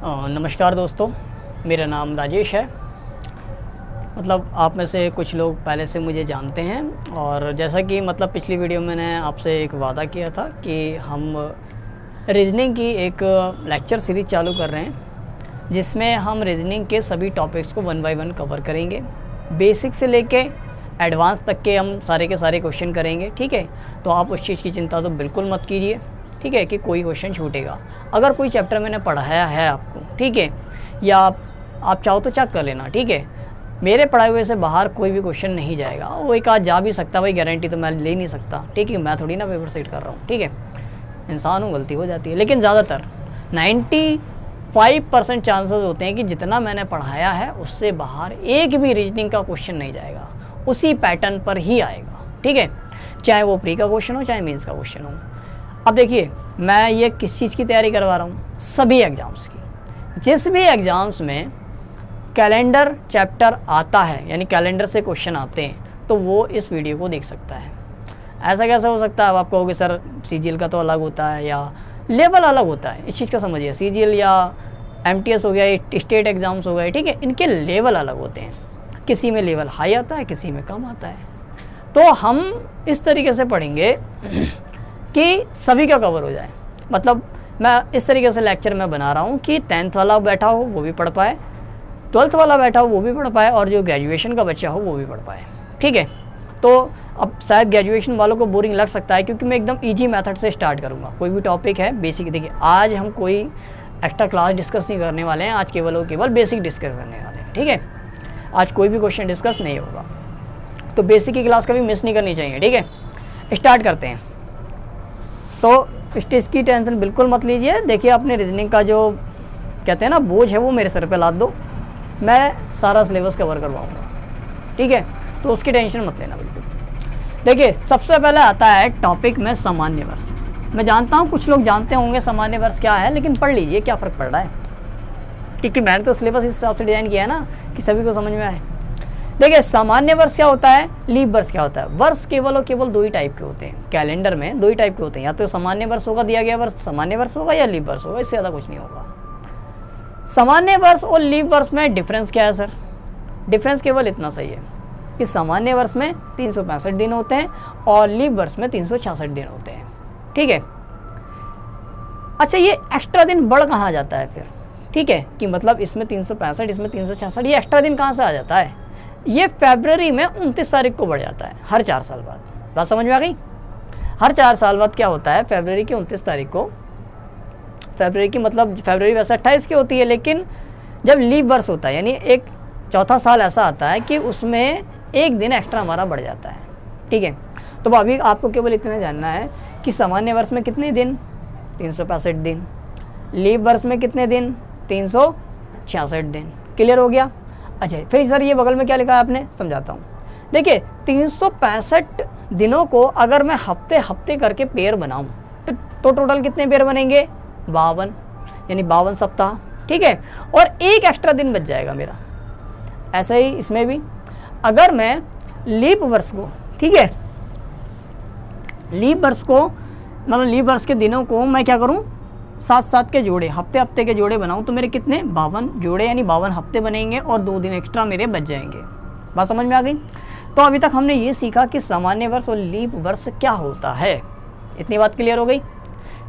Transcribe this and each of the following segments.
नमस्कार दोस्तों, मेरा नाम राजेश है। मतलब आप में से कुछ लोग पहले से मुझे जानते हैं और जैसा कि मतलब पिछली वीडियो में मैंने आपसे एक वादा किया था कि हम रीजनिंग की एक लेक्चर सीरीज़ चालू कर रहे हैं जिसमें हम रीजनिंग के सभी टॉपिक्स को 1 बाय 1 कवर करेंगे। बेसिक से लेके एडवांस तक के हम सारे के सारे क्वेश्चन करेंगे, ठीक है। तो आप उस चीज़ की चिंता तो बिल्कुल मत कीजिए, ठीक है, कि कोई क्वेश्चन छूटेगा। अगर कोई चैप्टर मैंने पढ़ाया है आपको, ठीक है, या आप चाहो तो चेक कर लेना, ठीक है। मेरे पढ़ाए हुए से बाहर कोई भी क्वेश्चन नहीं जाएगा। वो एक आध जा भी सकता, भाई गारंटी तो मैं ले नहीं सकता, ठीक है। मैं थोड़ी ना पेपर सेट कर रहा हूँ, ठीक है। इंसान हूँ, गलती हो जाती है, लेकिन ज़्यादातर 95% चांसेस होते हैं कि जितना मैंने पढ़ाया है उससे बाहर एक भी रीजनिंग का क्वेश्चन नहीं जाएगा, उसी पैटर्न पर ही आएगा, ठीक है। चाहे वो प्री का क्वेश्चन हो, चाहे मेंस का क्वेश्चन हो। अब देखिए, मैं ये किस चीज़ की तैयारी करवा रहा हूँ, सभी एग्ज़ाम्स की। जिस भी एग्ज़ाम्स में कैलेंडर चैप्टर आता है, यानी कैलेंडर से क्वेश्चन आते हैं, तो वो इस वीडियो को देख सकता है। ऐसा कैसे हो सकता है? अब आप कहोगे सर CGL का तो अलग होता है या लेवल अलग होता है। इस चीज़ का समझिए, CGL या MTS हो गया, स्टेट एग्ज़ाम्स हो गए, ठीक है, इनके लेवल अलग होते हैं। किसी में लेवल हाई आता है, किसी में कम आता है। तो हम इस तरीके से पढ़ेंगे कि सभी का कवर हो जाए। मतलब मैं इस तरीके से लेक्चर में बना रहा हूँ कि 10th वाला बैठा हो वो भी पढ़ पाए, 12th वाला बैठा हो वो भी पढ़ पाए, और जो ग्रेजुएशन का बच्चा हो वो भी पढ़ पाए, ठीक है। तो अब शायद ग्रेजुएशन वालों को बोरिंग लग सकता है क्योंकि मैं एकदम ईजी मेथड से स्टार्ट करूँगा। कोई भी टॉपिक है बेसिक, देखिए आज हम कोई एक्स्ट्रा क्लास डिस्कस नहीं करने वाले हैं, आज केवल और केवल बेसिक डिस्कस करने वाले हैं, ठीक है। आज कोई भी क्वेश्चन डिस्कस नहीं होगा, तो बेसिक की क्लास कभी मिस नहीं करनी चाहिए, ठीक है। स्टार्ट करते हैं। तो इस चीज़ की टेंशन बिल्कुल मत लीजिए। देखिए, अपने रीजनिंग का जो कहते हैं ना बोझ है वो मेरे सर पे लाद दो, मैं सारा सिलेबस कवर करवाऊँगा, ठीक है। तो उसकी टेंशन मत लेना बिल्कुल। देखिए, सबसे पहले आता है टॉपिक में सामान्य वर्ष। मैं जानता हूँ कुछ लोग जानते होंगे सामान्य वर्ष क्या है, लेकिन पढ़ लीजिए, क्या फ़र्क पड़ रहा है, क्योंकि मैंने तो सिलेबस इस हिसाब से डिज़ाइन किया है ना कि सभी को समझ में आए। देखिए, सामान्य वर्ष क्या होता है, लीप वर्ष क्या होता है। वर्ष केवल और केवल दो ही टाइप के होते हैं, कैलेंडर में दो ही टाइप के होते हैं, या तो सामान्य वर्ष होगा, दिया गया वर्ष सामान्य वर्ष होगा, या लीप वर्ष होगा, इससे ज़्यादा कुछ नहीं होगा। सामान्य वर्ष और लीप वर्ष में डिफरेंस क्या है सर? डिफरेंस केवल इतना सही है कि सामान्य वर्ष में 365 दिन होते हैं और लीप वर्ष में 366 दिन होते हैं, ठीक है। अच्छा, ये एक्स्ट्रा दिन बढ़ कहाँ जाता है फिर, ठीक है, कि मतलब इसमें 365, इसमें 366, ये एक्स्ट्रा दिन कहाँ से आ जाता है? ये फरवरी में 29 तारीख को बढ़ जाता है, हर 4 साल बाद। बात समझ में आ गई? हर 4 साल बाद क्या होता है, फरवरी की 29 तारीख को, फरवरी की मतलब फरवरी वैसे 28 की होती है, लेकिन जब लीप वर्ष होता है, यानी एक चौथा साल ऐसा आता है कि उसमें एक दिन एक्स्ट्रा हमारा बढ़ जाता है, ठीक है। तो अभी आपको केवल इतना जानना है कि सामान्य वर्ष में कितने दिन, 365 दिन, लीप वर्ष में कितने दिन, 366 दिन। क्लियर हो गया? अच्छा, फिर सर ये बगल में क्या लिखा है आपने, समझाता हूँ। देखिए, 365 दिनों को अगर मैं हफ्ते हफ्ते करके पेयर बनाऊँ तो टोटल कितने पेयर बनेंगे, 52, यानी 52 सप्ताह, ठीक है। और एक एक्स्ट्रा दिन बच जाएगा मेरा। ऐसा ही इसमें भी, अगर मैं लीप वर्ष को, ठीक है, लीप वर्ष को मतलब लीप वर्ष के दिनों को मैं क्या करूं, 7-7 के जोड़े, हफ्ते हफ्ते के जोड़े बनाऊं, तो मेरे कितने, 52 जोड़े, यानी 52 हफ्ते बनेंगे और 2 दिन एक्स्ट्रा मेरे बच जाएंगे। बात समझ में आ गई? तो अभी तक हमने ये सीखा कि सामान्य वर्ष और लीप वर्ष क्या होता है। इतनी बात क्लियर हो गई?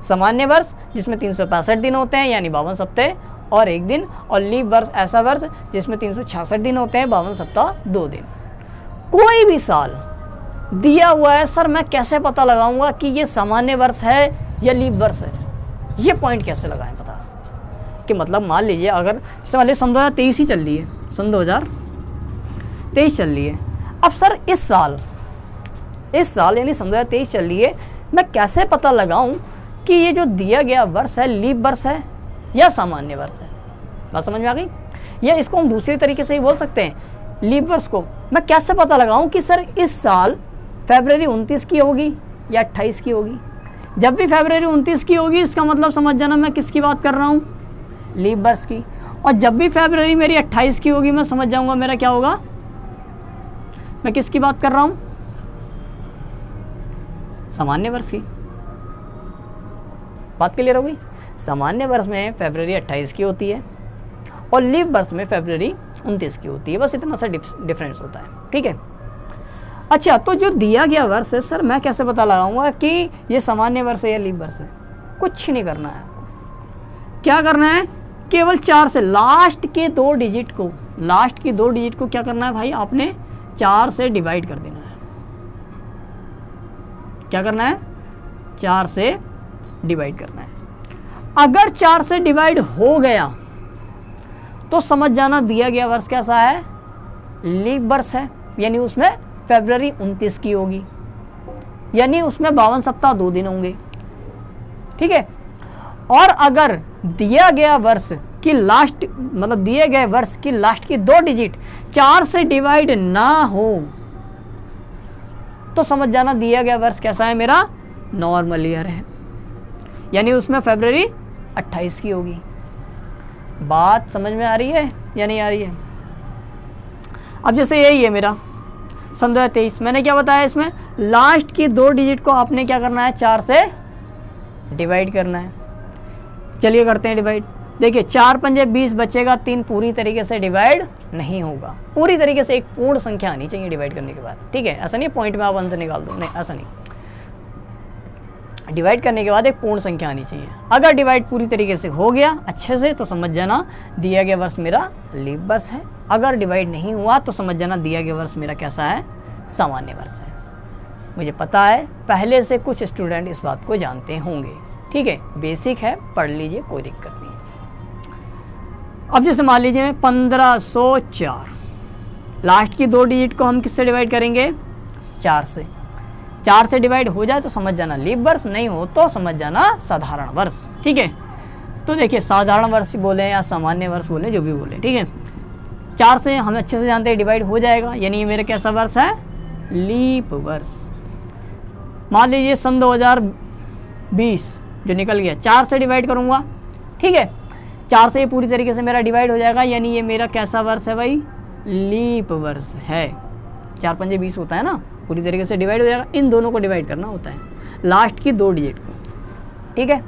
सामान्य वर्ष जिसमें 365 दिन होते हैं, यानी 52 हफ्ते और 1 दिन, और लीप वर्ष ऐसा वर्ष जिसमें 366 दिन होते हैं, 52 सप्ताह 2 दिन। कोई भी साल दिया हुआ है, सर मैं कैसे पता लगाऊंगा कि ये सामान्य वर्ष है या लीप वर्ष है? ये पॉइंट कैसे लगाएं पता? कि मतलब मान लीजिए अगर इससे पहले सन 2023 ही चल रही है, सन 2023 चल रही है। अब सर इस साल यानी सन 2023 चल रही है, मैं कैसे पता लगाऊं कि ये जो दिया गया वर्ष है लीप वर्ष है या सामान्य वर्ष है? बात समझ में आ गई? या इसको हम दूसरे तरीके से ही बोल सकते हैं, लीप वर्ष को मैं कैसे पता लगाऊं कि सर इस साल फरवरी 29 की होगी या 28 की होगी? जब भी फरवरी 29 की होगी, इसका मतलब समझ जाना मैं किसकी बात कर रहा हूँ, लीप वर्ष की। और जब भी फरवरी मेरी 28 की होगी, मैं समझ जाऊंगा मेरा क्या होगा, मैं किसकी बात कर रहा हूँ, सामान्य वर्ष की। बात क्लियर हो गई? सामान्य वर्ष में फरवरी 28 की होती है और लीप वर्ष में फरवरी 29 की होती है, बस इतना सा डिफरेंस होता है, ठीक है। अच्छा, तो जो दिया गया वर्ष है सर, मैं कैसे पता लगाऊंगा कि ये सामान्य वर्ष है या लीप वर्ष है? कुछ नहीं करना है आपको। क्या करना है? केवल 4 से लास्ट के 2 डिजिट को क्या करना है भाई? आपने 4 से डिवाइड कर देना है। क्या करना है? 4 से डिवाइड करना है। अगर 4 से डिवाइड हो गया तो समझ जाना दिया गया वर्ष कैसा है? लीप वर्ष है, यानी उसमें फरवरी 29 की होगी, यानी उसमें 52 सप्ताह 2 दिन होंगे, ठीक है। और अगर दिया गया वर्ष की लास्ट, मतलब दिए गए वर्ष की लास्ट की 2 डिजिट 4 से डिवाइड ना हो तो समझ जाना दिया गया वर्ष कैसा है? मेरा नॉर्मल ईयर है, यानी उसमें फरवरी 28 की होगी। बात समझ में आ रही है या नहीं आ रही है? अब जैसे यही है मेरा सन 2023, मैंने क्या बताया? इसमें लास्ट की 2 डिजिट को आपने क्या करना है? 4 से डिवाइड करना है। चलिए करते हैं डिवाइड। देखिए 4 पंजे 20 बचेगा, 3 पूरी तरीके से डिवाइड नहीं होगा। पूरी तरीके से एक पूर्ण संख्या आनी चाहिए डिवाइड करने के बाद, ठीक है। ऐसा नहीं पॉइंट में आप अंतर निकाल दो, नहीं ऐसा नहीं। डिवाइड करने के बाद एक पूर्ण संख्या आनी चाहिए। अगर डिवाइड पूरी तरीके से हो गया अच्छे से तो समझ जाना दिया गया वर्ष मेरा लीप वर्ष है। अगर डिवाइड नहीं हुआ तो समझ जाना दिया गया वर्ष मेरा कैसा है? सामान्य वर्ष है। मुझे पता है पहले से कुछ स्टूडेंट इस बात को जानते होंगे, ठीक है। बेसिक है, पढ़ लीजिए, कोई दिक्कत नहीं है। अब जैसे मान लीजिए मैं 1504, लास्ट की 2 डिजिट को हम किससे डिवाइड करेंगे? 4 से। 4 से डिवाइड हो जाए तो समझ जाना लीप वर्ष, नहीं हो तो समझ जाना साधारण वर्ष, ठीक है। तो देखिए साधारण वर्ष बोले या सामान्य वर्ष बोले, जो भी बोले, ठीक है। 4 से हम अच्छे से जानते हैं डिवाइड हो जाएगा, यानी ये मेरा कैसा वर्ष है? लीप वर्ष। मान लीजिए सन 2020 जो निकल गया, 4 से डिवाइड करूँगा, ठीक है। 4 से ये पूरी तरीके से मेरा डिवाइड हो जाएगा, यानी ये मेरा कैसा वर्ष है भाई? लीप वर्ष है। 4 पंजे 20 होता है ना, पूरी तरीके से डिवाइड हो जाएगा। इन दोनों को डिवाइड करना होता है, लास्ट की 2 डिजिट को, ठीक है।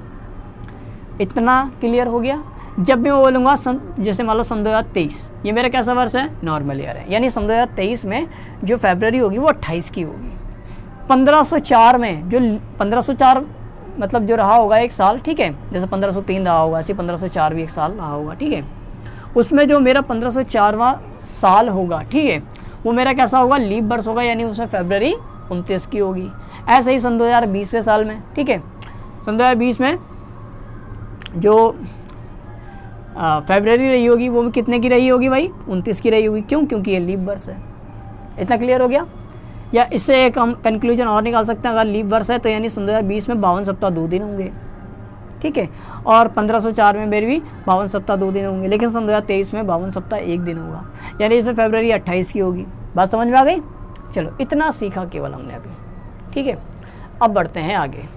इतना क्लियर हो गया। जब मैं बोलूँगा सन, जैसे मान लो सन 2023, ये मेरा कैसा वर्ष है? नॉर्मल ईयर है, यानी सन 2023 में जो फरवरी होगी वो 28 की होगी। 1504 में जो 1504 मतलब जो रहा होगा एक साल, ठीक है, जैसे 1503 रहा होगा, ऐसे 1504 भी एक साल रहा होगा, ठीक है। उसमें जो मेरा 1504वां साल होगा, ठीक है, वो मेरा कैसा होगा? लीप वर्ष होगा, यानी उसमें फरवरी 29 की होगी। ऐसे ही सन 2020 साल में, ठीक है, सन 2020 में जो फरवरी रही होगी वो कितने की रही होगी भाई? 29 की रही होगी। क्यों? क्योंकि ये लीप वर्ष है। इतना क्लियर हो गया? या इससे एक हम कंक्लूजन और निकाल सकते हैं, अगर लीप वर्ष है तो यानी सन 2020 में 52 सप्ताह 2 दिन होंगे, ठीक है। और 1504 में मेरे भी 52 सप्ताह 2 दिन होंगे, लेकिन सन 2023 में 52 सप्ताह 1 दिन होगा, यानी इसमें फरवरी 28 की होगी। बात समझ में आ गई? चलो इतना सीखा केवल हमने अभी, ठीक है। अब बढ़ते हैं आगे।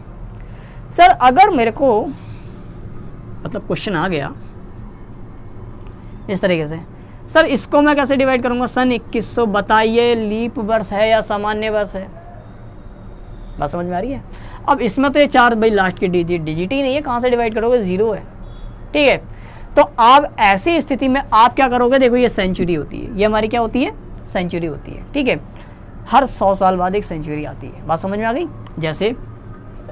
सर अगर मेरे को मतलब क्वेश्चन आ गया इस तरीके से, सर इसको मैं कैसे डिवाइड करूंगा? सन 2100 बताइए लीप वर्ष है या सामान्य वर्ष है? बात समझ में आ रही है? अब इसमें तो ये 4 भाई लास्ट की डिजिट ही नहीं है, कहाँ से डिवाइड करोगे? 0 है, ठीक है। तो अब ऐसी स्थिति में आप क्या करोगे? देखो ये सेंचुरी होती है, ये हमारी क्या होती है? सेंचुरी होती है, ठीक है। हर 100 साल बाद एक सेंचुरी आती है। बात समझ में आ गई? जैसे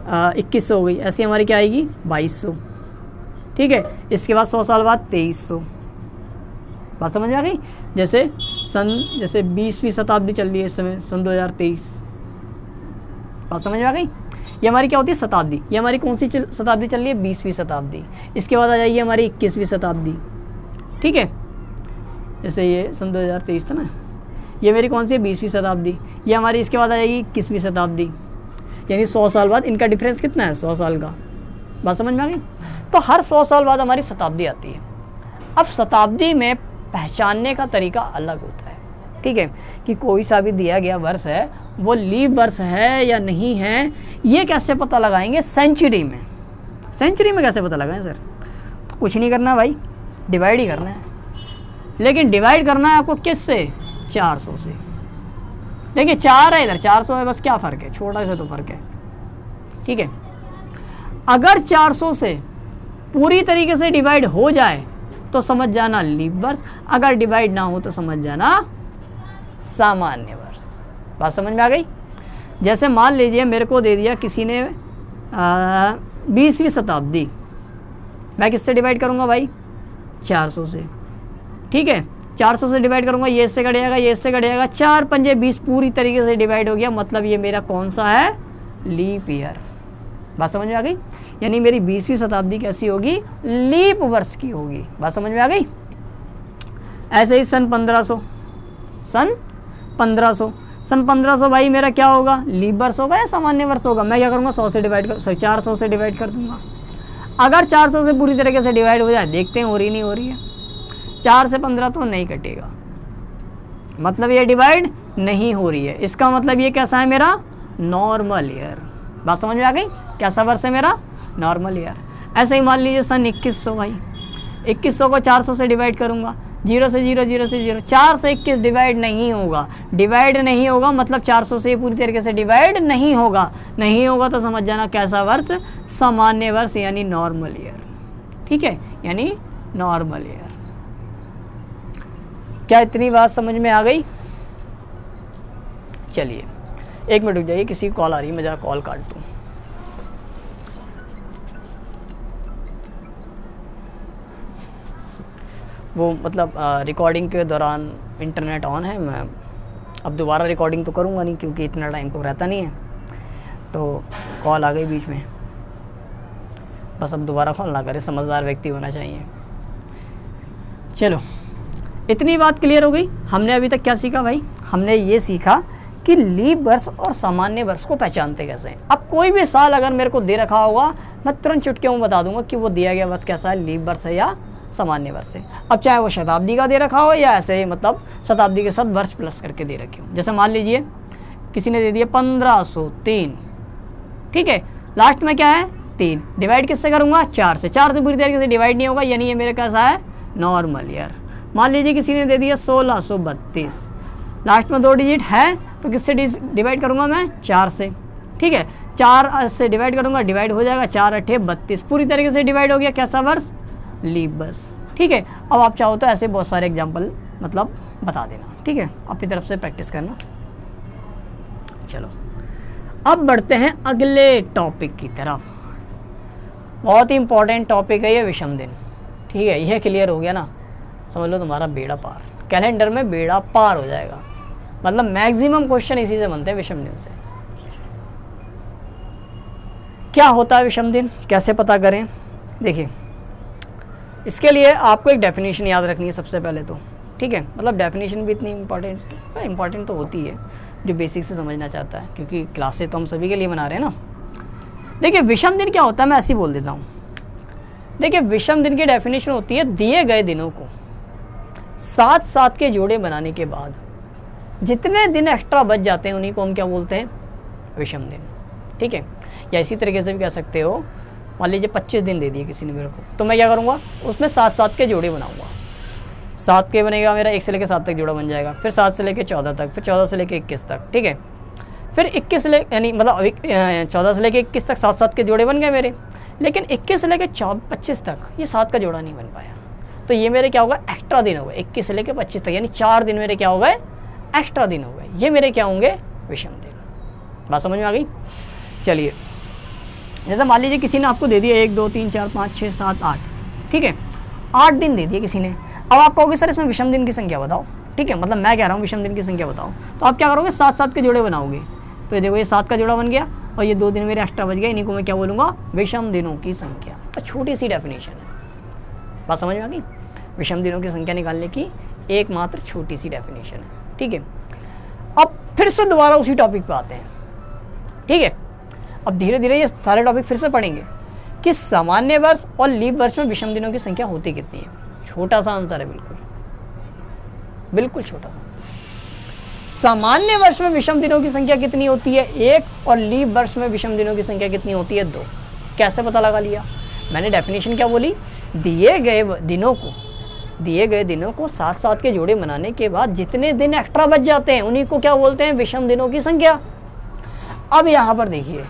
2100 हो गई, ऐसी हमारी क्या आएगी? 2200, ठीक है। इसके बाद 100 साल बाद 2300। बात समझ में आ गई? जैसे जैसे 20वीं शताब्दी चल रही है इस समय, सन 2023। बात समझ में आ गई? ये हमारी क्या होती है? शताब्दी। ये हमारी कौन सी शताब्दी चल रही है? 20वीं शताब्दी। इसके बाद आ जाइए हमारी 21वीं शताब्दी, ठीक है। जैसे ये सन 2023 था ना, ये मेरी कौन सी है? 20वीं शताब्दी। ये हमारी इसके बाद आ जाएगी 21वीं शताब्दी, यानी 100 साल बाद। इनका डिफरेंस कितना है? 100 साल का। बात समझ में आ गई? तो हर 100 साल बाद हमारी शताब्दी आती है। अब शताब्दी में पहचानने का तरीका अलग होता है, ठीक है, कि कोई सा भी दिया गया वर्ष है वो लीप वर्ष है या नहीं है, ये कैसे पता लगाएंगे? सेंचुरी में। सेंचुरी में कैसे पता लगाएं सर? कुछ नहीं करना भाई, डिवाइड ही करना है। लेकिन डिवाइड करना है आपको किससे? 400 से। देखिए 4 है इधर, 400 है, बस क्या फ़र्क है? छोटा सा तो फ़र्क है, ठीक है। अगर 400 से पूरी तरीके से डिवाइड हो जाए तो समझ जाना लीप वर्ष, अगर डिवाइड ना हो तो समझ जाना सामान्य वर्ष। बात समझ में आ गई? जैसे मान लीजिए मेरे को दे दिया किसी ने 20वीं शताब्दी, मैं किससे डिवाइड करूँगा भाई? 400 से। ठीक है, 400 से डिवाइड करूँगा, ये इससे कट जाएगा, ये इससे कट जाएगा, 4 पंजे 20 पूरी तरीके से डिवाइड हो गया, मतलब ये मेरा कौन सा है? Leap year. बात समझ में आ गई? यानी मेरी 20वीं शताब्दी कैसी होगी? लीप वर्ष की होगी। बात समझ में आ गई? ऐसे ही सन 1500, सन 1500 भाई मेरा क्या होगा? लीप वर्ष होगा या सामान्य वर्ष होगा? मैं क्या करूँगा? 400 से डिवाइड कर दूंगा। अगर 400 से पूरी तरीके से डिवाइड हो जाए, देखते हैं हो रही नहीं हो रही है। 4 से 15 तो नहीं कटेगा, मतलब ये डिवाइड नहीं हो रही है। इसका मतलब ये कैसा है मेरा? Normal year. बात समझ में आ गई? कैसा वर्ष है मेरा? Normal year. ऐसे ही मान लीजिए सन 2100 भाई, 2100 को 400 से डिवाइड करूँगा, 0 से 0, 0 से 0, 4 से 21 डिवाइड नहीं होगा। डिवाइड नहीं होगा मतलब 400 से पूरी तरीके से डिवाइड नहीं होगा। नहीं होगा तो समझ जाना कैसा वर्ष? सामान्य वर्ष यानी नॉर्मल ईयर। ठीक है, यानी नॉर्मल ईयर। क्या इतनी बात समझ में आ गई? चलिए 1 मिनट रुक जाइए, किसी की कॉल आ रही है, मैं जरा कॉल काट दूँ। वो मतलब रिकॉर्डिंग के दौरान इंटरनेट ऑन है, मैं अब दोबारा रिकॉर्डिंग तो करूँगा नहीं क्योंकि इतना टाइम तो रहता नहीं है, तो कॉल आ गई बीच में। बस अब दोबारा कॉल ना करें, समझदार व्यक्ति होना चाहिए। चलो इतनी बात क्लियर हो गई। हमने अभी तक क्या सीखा भाई? हमने ये सीखा कि लीप वर्ष और सामान्य वर्ष को पहचानते कैसे हैं। अब कोई भी साल अगर मेरे को दे रखा होगा, मैं तुरंत चुटकियों में बता दूंगा कि वो दिया गया वर्ष कैसा है, लीप वर्ष है या सामान्य वर्ष है। अब चाहे वो शताब्दी का दे रखा हो या ऐसे ही मतलब शताब्दी के साथ वर्ष प्लस करके दे रखे हो। जैसे मान लीजिए किसी ने दे दिया 1503, ठीक है, लास्ट में क्या है? 3, डिवाइड किससे करूँगा? 4 से। 4 से पूरी तरीके से डिवाइड नहीं होगा, यानी ये मेरे कैसा है? Normal year. मान लीजिए किसी ने दे दिया 1632, लास्ट में 2 डिजिट है तो किससे डिवाइड करूँगा मैं? 4 से। ठीक है, 4 से डिवाइड करूँगा, डिवाइड हो जाएगा, 4 8 32, पूरी तरीके से डिवाइड हो गया, कैसा वर्ष? लीप वर्ष। ठीक है, अब आप चाहो तो ऐसे बहुत सारे एग्जाम्पल मतलब बता देना। ठीक है, अपनी तरफ से प्रैक्टिस करना। चलो अब बढ़ते हैं अगले टॉपिक की तरफ। बहुत ही इंपॉर्टेंट टॉपिक है ये, विषम दिन। ठीक है, यह क्लियर हो गया ना, समझ लो तुम्हारा बेड़ा पार, कैलेंडर में बेड़ा पार हो जाएगा। मतलब मैक्सिमम क्वेश्चन इसी से बनते हैं, विषम दिन से। क्या होता है विषम दिन, कैसे पता करें? देखिए, इसके लिए आपको एक डेफिनेशन याद रखनी है सबसे पहले तो। ठीक है, मतलब डेफिनेशन भी इतनी इम्पॉर्टेंट तो होती है जो बेसिक से समझना चाहता है, क्योंकि क्लासेस तो हम सभी के लिए बना रहे हैं ना। देखिए विषम दिन क्या होता है, मैं ऐसे ही बोल देता हूँ। देखिए विषम दिन की डेफिनेशन होती है दिए गए दिनों को 7-7 के जोड़े बनाने के बाद जितने दिन एक्स्ट्रा बच जाते हैं उन्हीं को हम क्या बोलते हैं? विषम दिन। ठीक है, या इसी तरीके से भी कह सकते हो, मान लीजिए 25 दिन दे दिए किसी ने मेरे को, तो मैं क्या करूँगा? उसमें 7-7 के जोड़े बनाऊँगा। 7 के बनेगा मेरा, 1 से लेकर 7 तक जोड़ा बन जाएगा, फिर 7 से लेकर 14 तक, फिर 14 से लेकर 21 तक। ठीक है, फिर 21 से यानी मतलब 14 से लेकर 21 तक 7-7 के जोड़े बन गए मेरे, लेकिन 21 से लेकर 25 तक ये 7 का जोड़ा नहीं बन पाया, तो ये मेरे क्या होगा? एक्स्ट्रा दिन हो गए। 21 से लेकर 25 तक यानी 4 दिन मेरे क्या हो गए? एक्स्ट्रा दिन हो गए। ये मेरे क्या होंगे? विषम दिन। बात समझ में आ गई? चलिए, जैसे मान लीजिए किसी ने आपको दे दिया 1 2 3 4 5 6 7 8, ठीक है, 8 दिन दे दिए किसी ने। अब आप कहोगे सर इसमें विषम दिन की संख्या बताओ। ठीक है, मतलब मैं कह रहा हूँ विषम दिन की संख्या बताओ, तो आप क्या करोगे? 7-7 के जोड़े बनाओगे। तो ये देखो, ये 7 का जोड़ा बन गया और ये 2 दिन मेरे एक्स्ट्रा बच गए, इन्हीं को मैं क्या बोलूँगा? विषम दिनों की संख्या। तो छोटी सी डेफिनेशन है। बात समझ में आ गई? विषम दिनों की संख्या निकालने की एकमात्र छोटी सी डेफिनेशन है। ठीक है, अब फिर से दोबारा उसी टॉपिक पे आते हैं। ठीक है, अब धीरे धीरे ये सारे टॉपिक फिर से पढ़ेंगे कि सामान्य वर्ष और लीप वर्ष में विषम दिनों की संख्या होती कितनी है। छोटा सा आंसर है, बिल्कुल छोटा सा। सामान्य वर्ष में विषम दिनों की संख्या कितनी होती है? 1, और लीप वर्ष में विषम दिनों की संख्या कितनी होती है? 2। कैसे पता लगा लिया? मैंने डेफिनेशन क्या बोली? दिए गए दिनों को 7-7 के जोड़े बनाने के बाद जितने दिन एक्स्ट्रा बच जाते हैं उन्हीं को क्या बोलते हैं? विषम दिनों की संख्या। अब यहाँ पर देखिए,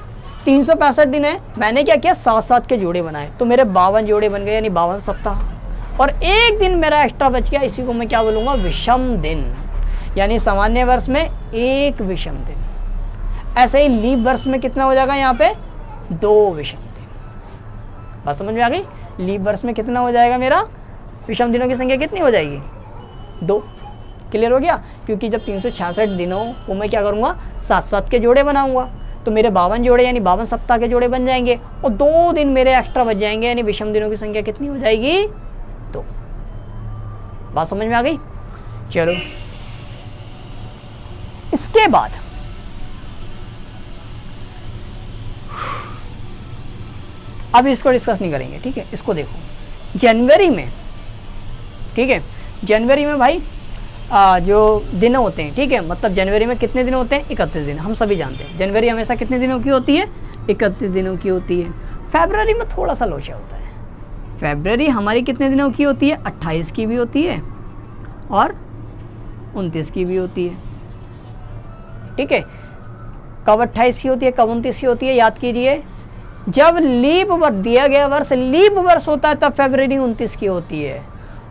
365 दिन है, मैंने क्या किया, 7-7 के जोड़े बनाए, तो मेरे 52 जोड़े बन गए, यानी 52 सप्ताह। और एक दिन मेरा एक्स्ट्रा बच गया, इसी को मैं क्या बोलूँगा, विषम दिन, यानी सामान्य वर्ष में एक विषम दिन। ऐसे ही लीप वर्ष में कितना हो जाएगा, यहाँ पे 2 विषम दिन। बात समझ में आ गई? लीप वर्ष में कितना हो जाएगा, मेरा विषम दिनों की संख्या कितनी हो जाएगी, 2। क्लियर हो गया? क्योंकि जब 366 दिनों को मैं क्या करूँगा, 7-7 के जोड़े बनाऊंगा, तो मेरे 52 जोड़े यानी 52 सप्ताह के जोड़े बन जाएंगे, और 2 दिन मेरे एक्स्ट्रा बच जाएंगे, यानी विषम दिनों की संख्या कितनी हो जाएगी, 2। बात समझ में आ गई? चलो, इसके बाद अब इसको डिस्कस नहीं करेंगे, ठीक है। इसको देखो, जनवरी में, ठीक है, जनवरी में भाई जो दिन होते हैं, ठीक है, मतलब जनवरी में कितने दिन होते हैं, 31 दिन, हम सभी जानते हैं। जनवरी हमेशा कितने दिनों की होती है, 31 दिनों की होती है। फरवरी में थोड़ा सा लोचा होता है, फरवरी हमारी कितने दिनों की होती है, 28 की भी होती है और 29 की भी होती है, ठीक है। कब 28 की होती है, कब 29 की होती है, याद कीजिए, जब लीप वर्ष दिया गया वर्ष लीप वर्ष होता है तब फरवरी 29 की होती है।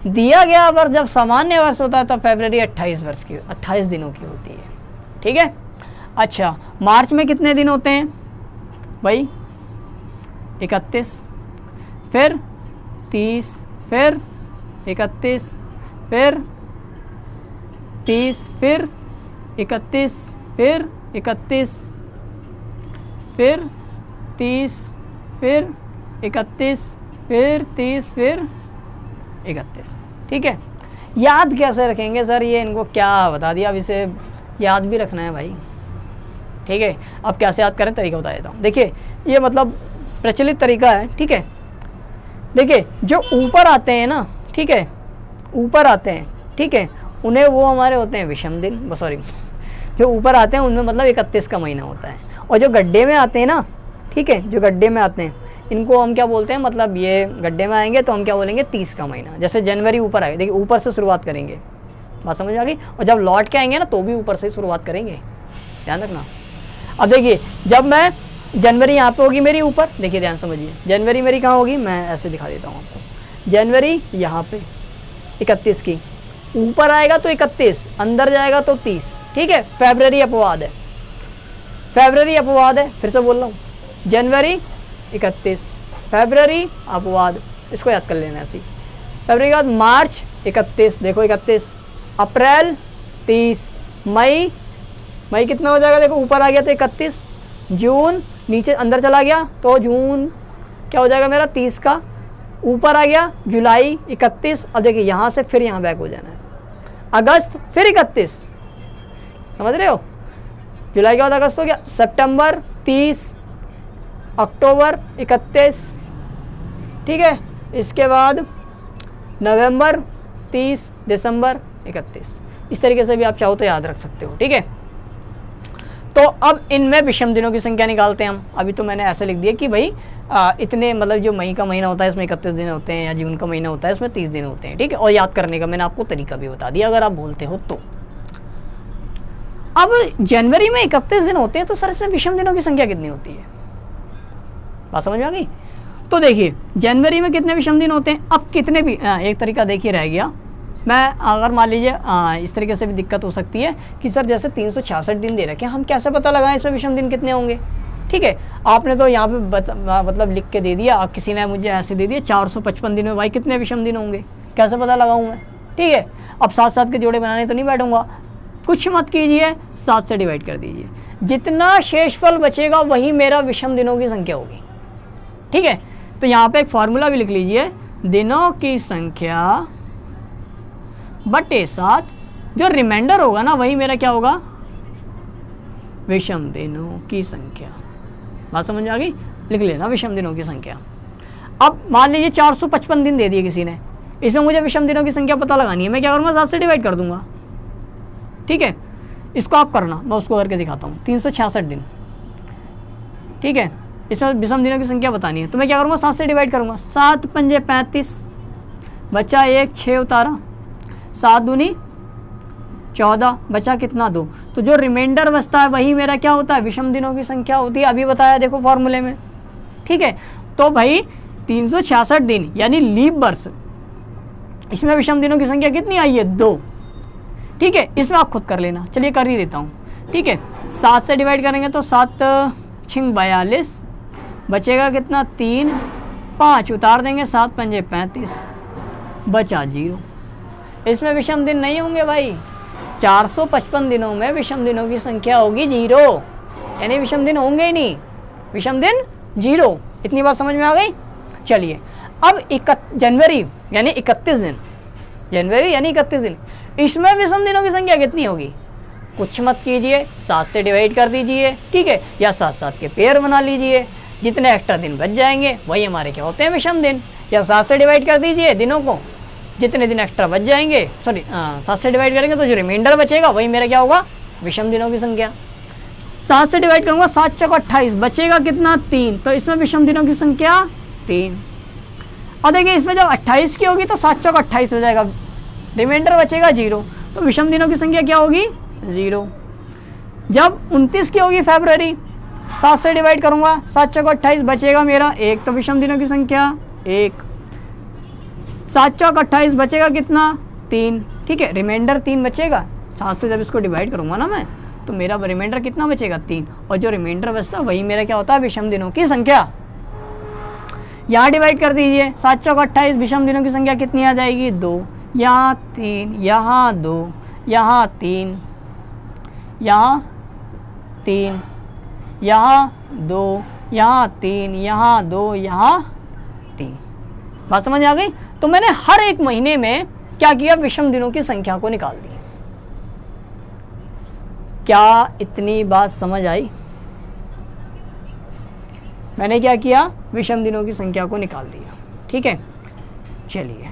दिया गया वर्ष जब सामान्य वर्ष होता है तब फरवरी 28 दिनों की होती है, ठीक है। अच्छा, मार्च में कितने दिन होते हैं भाई, 31, फिर 30, फिर 31, फिर 30, फिर 31, फिर 31, फिर 30, फिर 31, फिर 30, फिर 31, ठीक है। याद कैसे रखेंगे सर, ये इनको क्या बता दिया, अब इसे याद भी रखना है भाई, ठीक है। अब कैसे याद करें, तरीका बता देता हूँ। देखिए, ये मतलब प्रचलित तरीका है, ठीक है। देखिए, जो ऊपर आते हैं ना, ठीक है, ऊपर आते हैं, ठीक है, उन्हें वो हमारे होते हैं विषम दिन, सॉरी, जो ऊपर आते हैं उनमें मतलब 31 का महीना होता है। और जो गड्ढे में आते हैं ना, ठीक है, जो गड्ढे में आते हैं इनको हम क्या बोलते हैं, मतलब ये गड्ढे में आएंगे तो हम क्या बोलेंगे, 30 का महीना। जैसे जनवरी ऊपर आए, देखिए ऊपर से शुरुआत करेंगे, बात समझ आ गई। और जब लौट के आएंगे ना तो भी ऊपर से ही शुरुआत करेंगे, ध्यान रखना। अब देखिए, जब मैं जनवरी यहाँ पे होगी मेरी ऊपर, देखिए ध्यान समझिए, जनवरी मेरी कहाँ होगी, मैं ऐसे दिखा देता हूँ आपको। जनवरी यहाँ पे 31 की, ऊपर आएगा तो 31, अंदर जाएगा तो 30, ठीक है। फरवरी अपवाद है, फरवरी अपवाद है, फिर से बोल रहा हूँ, जनवरी 31, फरवरी अपवाद, इसको याद कर लेना ऐसी। फरवरी के बाद मार्च 31, देखो 31, अप्रैल 30, मई कितना हो जाएगा, देखो ऊपर आ गया तो 31, जून नीचे अंदर चला गया तो जून क्या हो जाएगा मेरा 30 का, ऊपर आ गया जुलाई 31। अब देखिए यहाँ से फिर यहाँ बैक हो जाना है, अगस्त फिर 31, समझ रहे हो, जुलाई के बाद अगस्त हो गया, सितंबर 30, अक्टूबर 31, ठीक है। इसके बाद नवंबर 30, दिसंबर 31। इस तरीके से भी आप चाहो तो याद रख सकते हो, ठीक है। तो अब इनमें विषम दिनों की संख्या निकालते हैं हम। अभी तो मैंने ऐसे लिख दिया कि भाई इतने, मतलब जो मई का महीना होता है इसमें 31 दिन होते हैं, या जून का महीना होता है इसमें 30 दिन होते हैं, ठीक है। और याद करने का मैंने आपको तरीका भी बता दिया अगर आप भूलते हो तो। अब जनवरी में 31 दिन होते हैं तो सर इसमें विषम दिनों की संख्या कितनी होती है, बात समझ में आ गई। तो देखिए, जनवरी में कितने विषम दिन होते हैं, अब कितने भी एक तरीका देखिए रह गया। मैं अगर मान लीजिए इस तरीके से भी दिक्कत हो सकती है कि सर जैसे 366 दिन दे रखे हैं, हम कैसे पता लगाएं इसमें विषम दिन कितने होंगे, ठीक है। आपने तो यहाँ पे मतलब लिख के दे दिया, अब किसी ने मुझे ऐसे दे दिया 455 दिन में भाई कितने विषम दिन होंगे, कैसे पता लगाऊँ मैं, ठीक है। अब 7-7 के जोड़े बनाने तो नहीं बैठूंगा, कुछ मत कीजिए, 7 से डिवाइड कर दीजिए, जितना शेषफल बचेगा वही मेरा विषम दिनों की संख्या होगी, ठीक है। तो यहाँ पे एक फॉर्मूला भी लिख लीजिए, दिनों की संख्या बटे 7, जो रिमाइंडर होगा ना वही मेरा क्या होगा, विषम दिनों की संख्या। बात समझ आ गई, लिख लेना विषम दिनों की संख्या। अब मान लीजिए 455 दिन दे दिए किसी ने, इसमें मुझे विषम दिनों की संख्या पता लगानी है, मैं क्या करूँगा, 7 से डिवाइड कर दूंगा, ठीक है। इसको आप करना, मैं उसको करके दिखाता हूँ। 366 दिन, ठीक है, इसमें विषम दिनों की संख्या बतानी है, तो मैं क्या करूँगा, 7 से डिवाइड करूँगा, 7 पंजे 35, बचा 1, 6 उतारा, 7 दूनी 14 बचा कितना 2, तो जो रिमाइंडर बचता है वही मेरा क्या होता है, विषम दिनों की संख्या होती है। अभी बताया देखो फॉर्मूले में, ठीक है। तो भाई 366 दिन यानी लीप वर्ष, इसमें विषम दिनों की संख्या कितनी आई है, 2, ठीक है। इसमें आप खुद कर लेना, चलिए कर ही देता हूँ, ठीक है। 7 से डिवाइड करेंगे तो 7 छिंग 42, बचेगा कितना 3, 5 उतार देंगे, 7 पंजे 35, बचा 0। इसमें विषम दिन नहीं होंगे भाई, 455 दिनों में विषम दिनों की संख्या होगी 0, यानी विषम दिन होंगे ही नहीं, विषम दिन 0। इतनी बात समझ में आ गई। चलिए अब जनवरी यानी 31 दिन, जनवरी यानी 31 दिन, इसमें विषम दिनों की संख्या कितनी होगी, कुछ मत कीजिए, 7 से डिवाइड कर दीजिए, ठीक है, या 7 के पेयर बना लीजिए, जितने एक्स्ट्रा दिन बच जाएंगे वही हमारे क्या होते हैं, विषम दिन। या 7 से डिवाइड कर दीजिए दिनों को, जितने दिन एक्स्ट्रा बच जाएंगे, 7 से डिवाइड करेंगे तो जो रिमाइंडर बचेगा वही मेरा क्या होगा, विषम दिनों की संख्या। 7 से डिवाइड करूंगा, 7 चौक 28, बचेगा कितना 3, तो इसमें विषम दिनों की संख्या 3। और देखिए इसमें जब 28 की होगी तो 7 चौक 28 हो जाएगा, रिमाइंडर बचेगा 0, तो विषम दिनों की संख्या क्या होगी, 0। जब 29 की होगी फरवरी, 7 से डिवाइड करूंगा, 7 चौक 28, बचेगा मेरा 1, तो विषम दिनों की संख्या 1। 7 चौक 28, बचेगा कितना 3, ठीक है, रिमाइंडर 3 बचेगा। 7 से जब इसको डिवाइड करूंगा ना मैं, तो मेरा रिमाइंडर कितना बचेगा 3, और जो रिमाइंडर बचता है वही मेरा क्या होता है, विषम दिनों की संख्या। यहाँ डिवाइड कर दीजिए, 7 चौक 28, विषम दिनों की संख्या कितनी आ जाएगी, 2, यहाँ 3, यहाँ 2, यहाँ 3, यहाँ 3, यहाँ 2, यहाँ 3, यहाँ 2, यहाँ 3। बात समझ आ गई। तो मैंने हर एक महीने में क्या किया, विषम दिनों की संख्या को निकाल दी। क्या इतनी बात समझ आई। मैंने क्या किया, विषम दिनों की संख्या को निकाल दिया, ठीक है। चलिए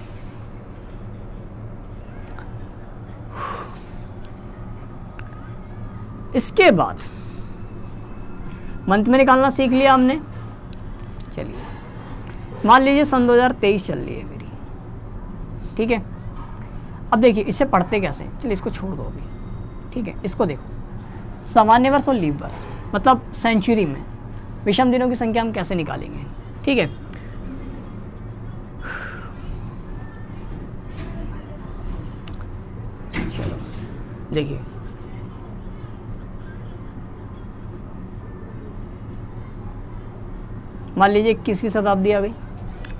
इसके बाद मंथ में निकालना सीख लिया हमने। चलिए मान लीजिए सन 2023 चल रही है मेरी, ठीक है। अब देखिए इसे पढ़ते कैसे, चलिए इसको छोड़ दो अभी, ठीक है। इसको देखो, सामान्य वर्ष और लीप वर्ष, मतलब सेंचुरी में विषम दिनों की संख्या हम कैसे निकालेंगे, ठीक है। चलो देखिए, मान लीजिए 21वीं शताब्दी आ गई,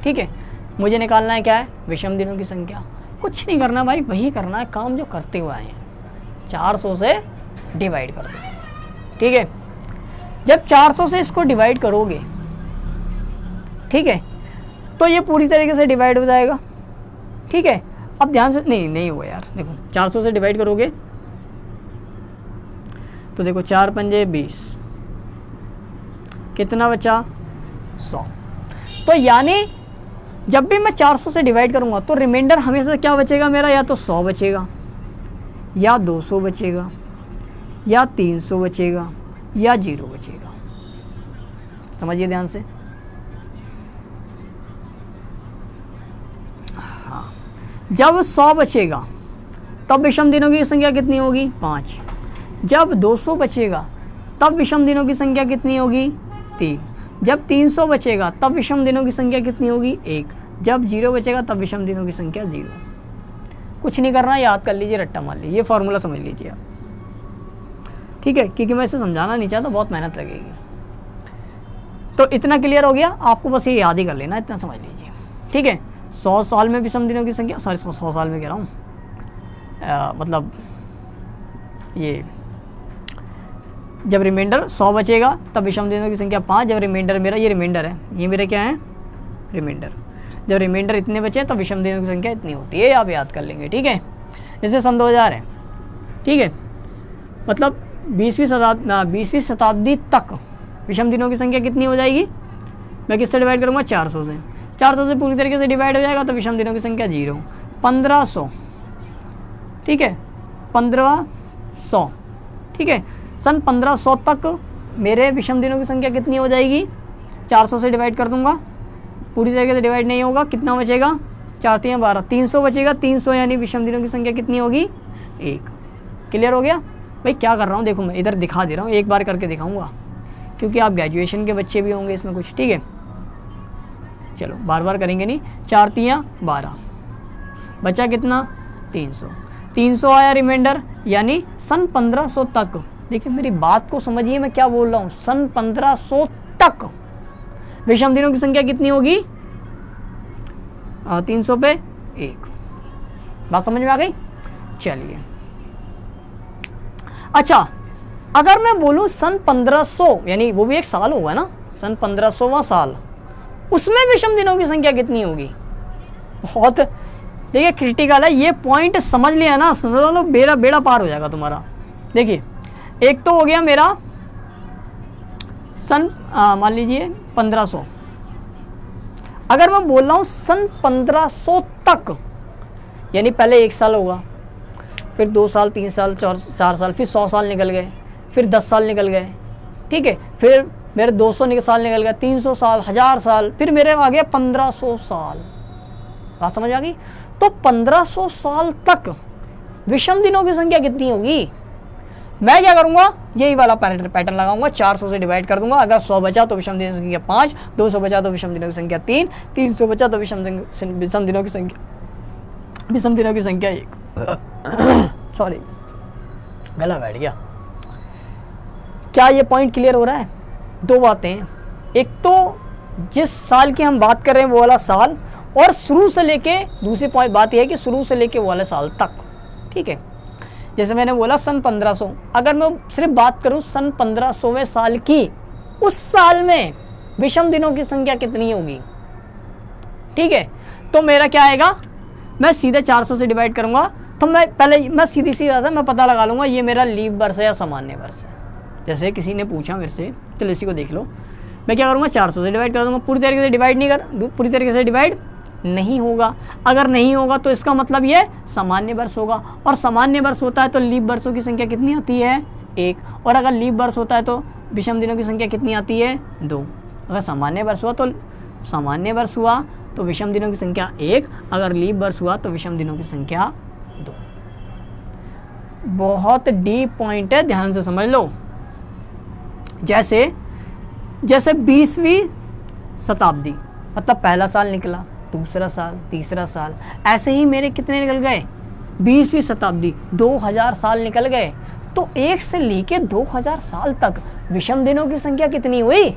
ठीक है। मुझे निकालना है क्या है, विषम दिनों की संख्या। कुछ नहीं करना भाई, वही करना है काम जो करते हुए आए हैं, 400 से डिवाइड कर दो, ठीक है। जब 400 से इसको डिवाइड करोगे, ठीक है, तो ये पूरी तरीके से डिवाइड हो जाएगा, ठीक है। अब ध्यान से, नहीं हुआ यार, देखो 400 से डिवाइड करोगे तो देखो 4 पंजे 20, कितना बचा 100। तो यानी जब भी मैं 400 से डिवाइड करूंगा तो रिमाइंडर हमेशा क्या बचेगा मेरा, या तो 100 बचेगा, या 200 बचेगा, या 300 बचेगा, या 0 बचेगा। समझिए ध्यान से। हाँ, जब 100 बचेगा तब विषम दिनों की संख्या कितनी होगी, 5। जब 200 बचेगा तब विषम दिनों की संख्या कितनी होगी, 3। जब 300 बचेगा तब विषम दिनों की संख्या कितनी होगी, 1। जब 0 बचेगा तब विषम दिनों की संख्या 0। कुछ नहीं करना, याद कर लीजिए, रट्टा मार लीजिए, ये फॉर्मूला समझ लीजिए आप, ठीक है, क्योंकि मैं इसे समझाना नहीं चाहता, बहुत मेहनत लगेगी। तो इतना क्लियर हो गया, आपको बस ये याद ही कर लेना, इतना समझ लीजिए, ठीक है। 100 साल में विषम दिनों की संख्या, सॉरी 100 साल में कह रहा हूँ, मतलब ये जब रिमाइंडर 100 बचेगा तब विषम दिनों की संख्या 5। जब रिमाइंडर मेरा, ये रिमाइंडर है, ये मेरा क्या है, रिमाइंडर। जब रिमाइंडर इतने बचे तब विषम दिनों की संख्या इतनी होती है, आप याद कर लेंगे, ठीक है। जैसे सन 2000 है, ठीक है, मतलब 20वीं शताब्दी तक विषम दिनों की संख्या कितनी हो जाएगी, मैं किससे डिवाइड करूँगा, 400 से। 400 से पूरी तरीके से डिवाइड हो जाएगा तो विषम दिनों की संख्या 0। 1500, ठीक है, 1500, ठीक है। सन 1500 तक मेरे विषम दिनों की संख्या कितनी हो जाएगी, 400 से डिवाइड कर दूंगा, पूरी तरीके से डिवाइड नहीं होगा, कितना बचेगा, 4 3 12, 300 बचेगा। 300 यानी विषम दिनों की संख्या कितनी होगी, 1। क्लियर हो गया भाई? क्या कर रहा हूँ देखो, मैं इधर दिखा दे रहा हूँ, एक बार करके दिखाऊंगा क्योंकि आप ग्रेजुएशन के बच्चे भी होंगे इसमें कुछ, ठीक है। चलो बार बार करेंगे नहीं। 4 तियाँ 12, बचा कितना 300, 300 आया रिमाइंडर, यानी सन 1500 तक। देखिए मेरी बात को समझिए, मैं क्या बोल रहा हूँ, सन 1500 तक विषम दिनों की संख्या कितनी होगी? 300 पे 1। बात समझ में आ गई? चलिए अच्छा, अगर मैं बोलूं सन 1500, यानी वो भी एक साल होगा ना, सन 1500वां साल, उसमें विषम दिनों की संख्या कितनी होगी? बहुत देखिए क्रिटिकल है ये पॉइंट, समझ लिया ना, समझ लो बेड़ा बेड़ा पार हो जाएगा तुम्हारा। देखिए एक तो हो गया मेरा सन मान लीजिए 1500, अगर मैं बोल रहा हूँ सन 1500 तक, यानी पहले 1 साल होगा, फिर 2 साल, 3 साल, 4 साल, फिर 100 साल निकल गए, फिर 10 साल निकल गए, ठीक है, फिर मेरे 200 साल निकल गए, 300 साल, 1000 साल, फिर मेरे आ गया 1500 साल। बात समझ आ गई? तो 1500 साल तक विषम दिनों की संख्या कितनी होगी? मैं क्या करूंगा, यही वाला पैटर्न लगाऊंगा, 400 से डिवाइड कर दूंगा। अगर 100 बचा तो विषम दिनों की संख्या 5, 200 बचा तो विषम दिनों की संख्या 3, 300 बचा तो विषम दिनों की संख्या 1। सॉरी गला बैठ गया। क्या ये पॉइंट क्लियर हो रहा है? 2 बातें, एक तो जिस साल की हम बात कर रहे हैं वो वाला साल, और शुरू से लेके, दूसरी पॉइंट बात यह है कि शुरू से लेके वो वाले साल तक, ठीक है। जैसे मैंने बोला सन 1500, अगर मैं सिर्फ बात करूं सन 1500वें साल की, उस साल में विषम दिनों की संख्या कितनी होगी? ठीक है, तो मेरा क्या आएगा, मैं सीधे 400 से डिवाइड करूंगा, तो मैं सीधी सी बात है, मैं पता लगा लूंगा ये मेरा लीप वर्ष है या सामान्य वर्ष है। जैसे किसी ने पूछा मेरे से, चलो इसी को देख लो, मैं क्या करूँगा 400 से डिवाइड कर दूंगा। पूरी तरीके से डिवाइड नहीं होगा। अगर नहीं होगा तो इसका मतलब ये सामान्य वर्ष होगा, और सामान्य वर्ष होता है तो लीप वर्षों की संख्या कितनी आती है? 1। और अगर लीप वर्ष होता है तो विषम दिनों की संख्या कितनी आती है? 2। अगर सामान्य वर्ष हुआ तो विषम दिनों की संख्या 1, अगर लीप वर्ष हुआ तो विषम दिनों की संख्या 2। बहुत डीप पॉइंट है, ध्यान से समझ लो। जैसे 20वीं शताब्दी, मतलब पहला साल निकला, दूसरा साल, तीसरा साल, ऐसे ही मेरे कितने निकल गए? 20वीं शताब्दी, 2000 साल निकल गए। तो 1 से लेके 2000 साल तक विषम दिनों की संख्या कितनी हुई?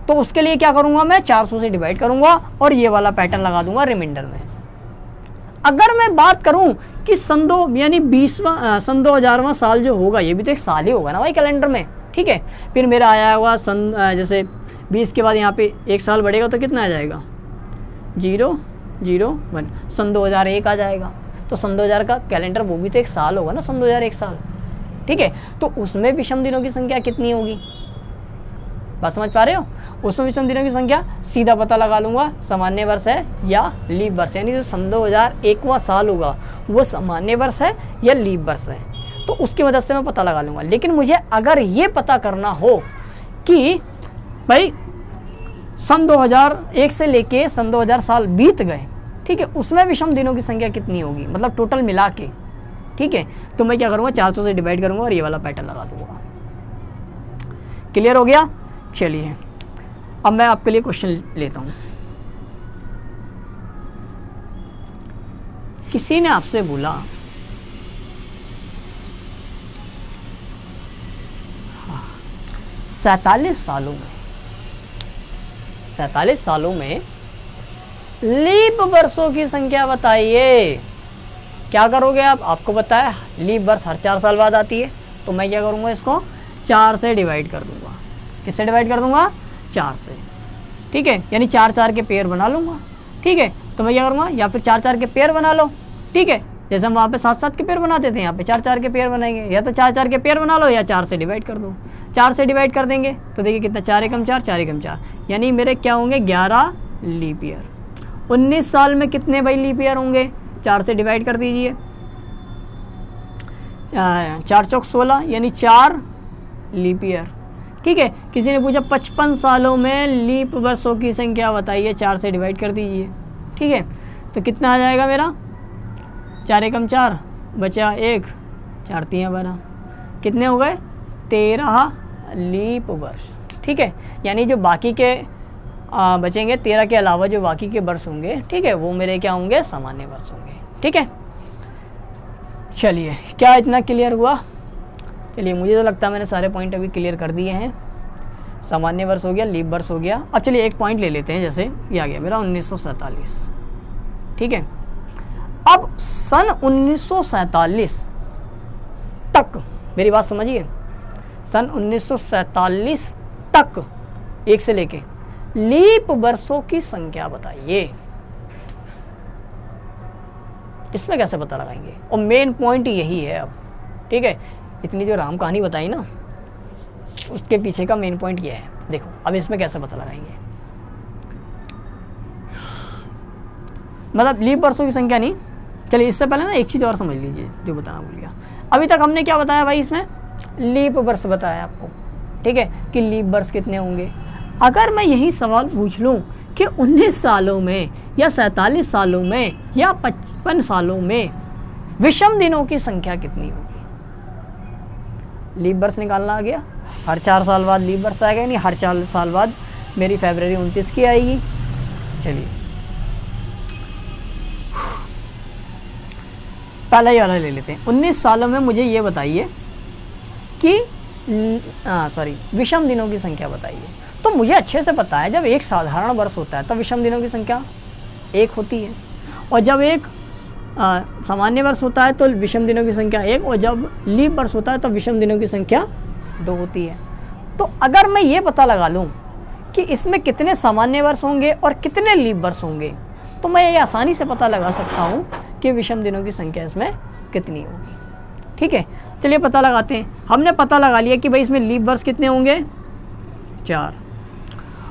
तो उसके लिए क्या करूंगा, मैं 400 से डिवाइड करूंगा और ये वाला पैटर्न लगा दूंगा रिमाइंडर में। अगर मैं बात करूं कि सन 2000वां साल जो होगा, ये भी तो एक साल ही होगा ना भाई कैलेंडर में, ठीक है। फिर मेरा आया हुआ सन, जैसे 20 के बाद यहाँ पे 1 साल बढ़ेगा तो कितना आ जाएगा? 001, सन 2001 आ जाएगा। तो सन 2000 का कैलेंडर वो भी तो एक साल होगा ना, सन 2001 साल, ठीक है। तो उसमें विषम दिनों की संख्या कितनी होगी? बात समझ पा रहे हो? उसमें विषम दिनों की संख्या सीधा पता लगा लूंगा, सामान्य वर्ष है या लीप वर्ष, यानी जो सन 2001वां साल होगा वो सामान्य वर्ष है या लीप वर्ष है, तो उसकी मदद से मैं पता लगा लूंगा। लेकिन मुझे अगर ये पता करना हो कि भाई सन 2001 से लेके सन 2000 साल बीत गए, ठीक है, उसमें विषम दिनों की संख्या कितनी होगी, मतलब टोटल मिला के, ठीक है, तो मैं क्या करूँगा 400 से डिवाइड करूँगा और ये वाला पैटर्न लगा दूंगा। क्लियर हो गया? चलिए अब मैं आपके लिए क्वेश्चन लेता हूँ। किसी ने आपसे बोला 47 सालों में लीप वर्षों की संख्या बताइए। क्या करोगे आप? आपको बताया लीप वर्ष हर 4 साल बाद आती है, तो मैं क्या करूँगा, इसको 4 से डिवाइड कर दूंगा। किससे डिवाइड कर दूंगा? 4 से, ठीक है, यानी 4-4 के पेयर बना लूँगा, ठीक है। तो मैं क्या करूँगा, या फिर 4-4 के पेयर बना लो, ठीक है, जैसे हम वहाँ पे 7-7 के पेयर बनाते थे, यहाँ पे 4-4 के पेयर बनाएंगे, या तो 4-4 के पेयर बना लो या 4 से डिवाइड कर दो। 4 से डिवाइड कर देंगे तो देखिए कितना, 4 एकम 4, 4 एकम 4, यानी मेरे क्या होंगे 11 लीप ईयर। 19 साल में कितने भाई लीप ईयर होंगे? 4 से डिवाइड कर दीजिए, 4 चौक 16, यानी 4 लीप ईयर, ठीक है। किसी ने पूछा 55 सालों में लीप वर्षों की संख्या बताइए, 4 से डिवाइड कर दीजिए, ठीक है। तो कितना आ जाएगा मेरा, 4 एकम 4, बचा 1, 4 3 12, कितने हो गए 13 लीप वर्ष। ठीक है, यानी जो बाकी के बचेंगे 13 के अलावा जो बाकी के वर्ष होंगे, ठीक है, वो मेरे क्या होंगे, सामान्य वर्ष होंगे। ठीक है, चलिए क्या इतना क्लियर हुआ? चलिए मुझे तो लगता है मैंने सारे पॉइंट अभी क्लियर कर दिए हैं। सामान्य वर्ष हो गया, लीप वर्ष हो गया। अब चलिए एक पॉइंट ले लेते हैं, जैसे ये आ गया मेरा 1947। ठीक है, अब सन 1947 तक, मेरी बात समझिए, सन 1947 तक 1 से लेके लीप वर्षों की संख्या बताइए। इसमें कैसे पता लगाएंगे? और मेन पॉइंट यही है अब। ठीक है, इतनी जो राम कहानी बताई ना, उसके पीछे का मेन पॉइंट ये है। देखो अब इसमें कैसे पता लगाएंगे, मतलब लीप वर्षों की संख्या नहीं। चलिए इससे पहले ना एक चीज़ और समझ लीजिए जो बताना भूल गया। अभी तक हमने क्या बताया भाई, इसमें लीप वर्ष बताया आपको। ठीक है, कि लीप वर्ष कितने होंगे। अगर मैं यही सवाल पूछ लूँ कि 19 सालों में या 47 सालों में या 55 सालों में विषम दिनों की संख्या कितनी होगी, लीप वर्ष निकालना आ गया। हर 4 साल बाद लीप वर्ष आएगा, नहीं हर 4 साल बाद मेरी फरवरी 29 की आएगी। चलिए पहला ही वाला ले लेते हैं। 19 सालों में मुझे ये बताइए कि विषम दिनों की संख्या बताइए। तो मुझे अच्छे से पता है जब एक साधारण वर्ष होता है तब विषम दिनों की संख्या 1 होती है, और जब एक सामान्य वर्ष होता है तो विषम दिनों की संख्या 1, और जब लीप वर्ष होता है तो विषम दिनों की संख्या 2 होती है। तो अगर मैं ये पता लगा लूँ कि इसमें कितने सामान्य वर्ष होंगे और कितने लीप वर्ष होंगे, तो मैं ये आसानी से पता लगा सकता हूँ कि विषम दिनों की संख्या इसमें कितनी होगी। ठीक है, चलिए पता लगाते हैं। हमने पता लगा लिया कि भाई इसमें लीप वर्ष कितने होंगे, 4,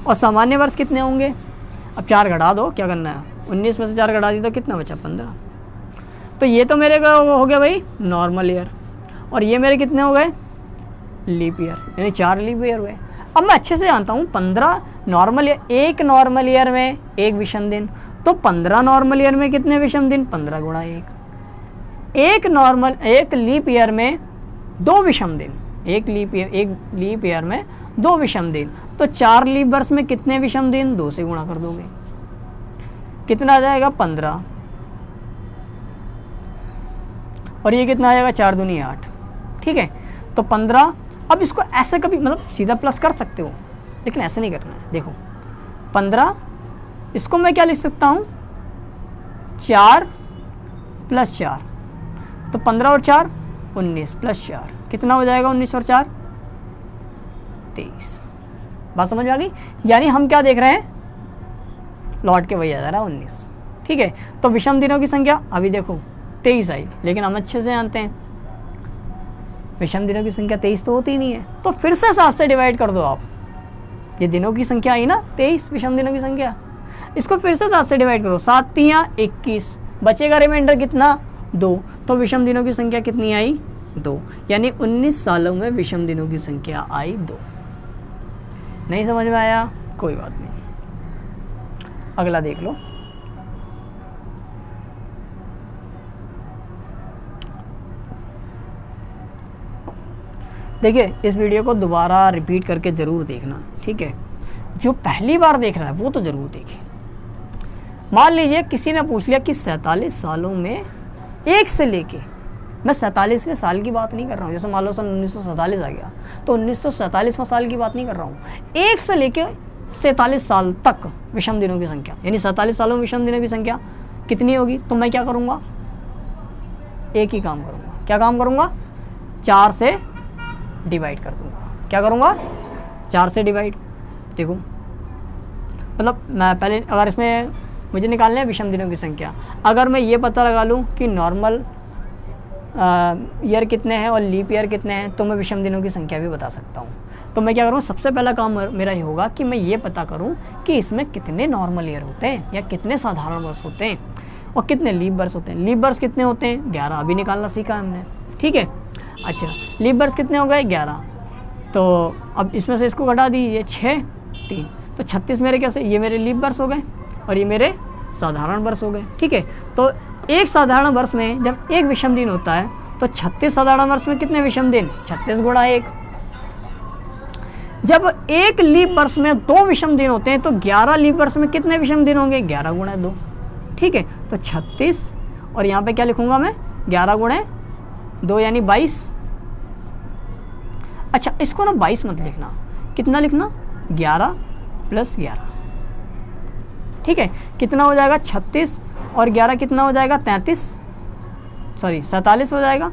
और सामान्य वर्ष कितने होंगे। अब 4 घटा दो, क्या करना है, 19 में से 4 घटा दी तो कितना बचा, 15। तो ये तो मेरे हो गया भाई नॉर्मल ईयर, और ये मेरे कितने हो गए, लीप ईयर, यानी 4 लीप ईयर हुए। अब मैं अच्छे से जानता हूँ 15 नॉर्मल ईयर, एक नॉर्मल ईयर में एक विषम दिन, तो 15 नॉर्मल ईयर में कितने विषम दिन, 15 गुणा 1। एक लीप ईयर में 2 विषम दिन, एक लीप ईयर में 2 विषम दिन, तो 4 लीप वर्ष में कितने विषम दिन, 2 से गुणा कर दोगे, कितना आ जाएगा, 15, और ये कितना आ जाएगा, 4 दूनी 8। ठीक है, तो 15। अब इसको ऐसे कभी मतलब सीधा प्लस कर सकते हो, लेकिन ऐसे नहीं करना है। देखो 15, इसको मैं क्या लिख सकता हूँ, 4 + 4, तो 15 और 4 19 + 4 कितना हो जाएगा, 19 और 4 23। बात समझ में आ गई? यानी हम क्या देख रहे हैं, लौट के वही आ जा रहा है 19। ठीक है, तो विषम दिनों की संख्या अभी देखो 23 आई, लेकिन हम अच्छे से जानते हैं विषम दिनों की संख्या 23 तो होती ही नहीं है। तो फिर से 7 से डिवाइड कर दो आप, ये दिनों की संख्या आई ना 23, विषम दिनों की संख्या, इसको फिर से 7 से डिवाइड करो, 7 3 21, बचेगा रिमाइंडर कितना, 2, तो विषम दिनों की संख्या कितनी आई, 2, यानी 19 सालों में विषम दिनों की संख्या आई 2। नहीं समझ में आया, कोई बात नहीं, अगला देख लो। देखिए इस वीडियो को दोबारा रिपीट करके ज़रूर देखना। ठीक है, जो पहली बार देख रहा है वो तो ज़रूर देखे। मान लीजिए किसी ने पूछ लिया कि 47 सालों में 1 से लेके, मैं 47वें साल की बात नहीं कर रहा हूँ, जैसे मान लो सन 1947 आ गया तो 1947वां साल की बात नहीं कर रहा हूँ, 1 से लेके 47 साल तक विषम दिनों की संख्या, यानी 47 सालों में विषम दिनों की संख्या कितनी होगी। तो मैं क्या करूँगा, एक ही काम करूँगा, क्या काम करूँगा, 4 से डिवाइड कर दूँगा। क्या करूँगा, 4 से डिवाइड। देखो मतलब मैं पहले, अगर इसमें मुझे निकालना है विषम दिनों की संख्या, अगर मैं ये पता लगा लूँ कि नॉर्मल ईयर कितने हैं और लीप ईयर कितने हैं, तो मैं विषम दिनों की संख्या भी बता सकता हूँ। तो मैं क्या करूँ, सबसे पहला काम मेरा ये होगा कि मैं ये पता करूँ कि इसमें कितने नॉर्मल ईयर होते हैं या कितने साधारण वर्ष होते हैं और कितने लीप वर्ष होते हैं। लीप वर्ष कितने होते हैं, 11, अभी निकालना सीखा हमने। ठीक है, अच्छा लीप वर्ष कितने हो गए, 11, तो अब इसमें से इसको घटा दी, ये 6 3, तो 36 मेरे कैसे, ये मेरे लीप वर्ष हो गए और ये मेरे साधारण वर्ष हो गए। ठीक है, तो एक साधारण वर्ष में जब एक विषम दिन होता है तो 36 साधारण वर्ष में कितने विषम दिन? 36 गुणा 1। जब एक लीप वर्ष में 2 विषम दिन होते हैं तो 11 लीप वर्ष में कितने विषम दिन होंगे? 11 गुणा 2। ठीक है, तो 36 और यहाँ पे क्या लिखूंगा मैं? 11 गुणे 2 यानी 22। अच्छा, इसको ना 22 मत लिखना, कितना लिखना? 11 + 11। ठीक है, कितना हो जाएगा? 36 और 11 कितना हो जाएगा? 47 हो जाएगा।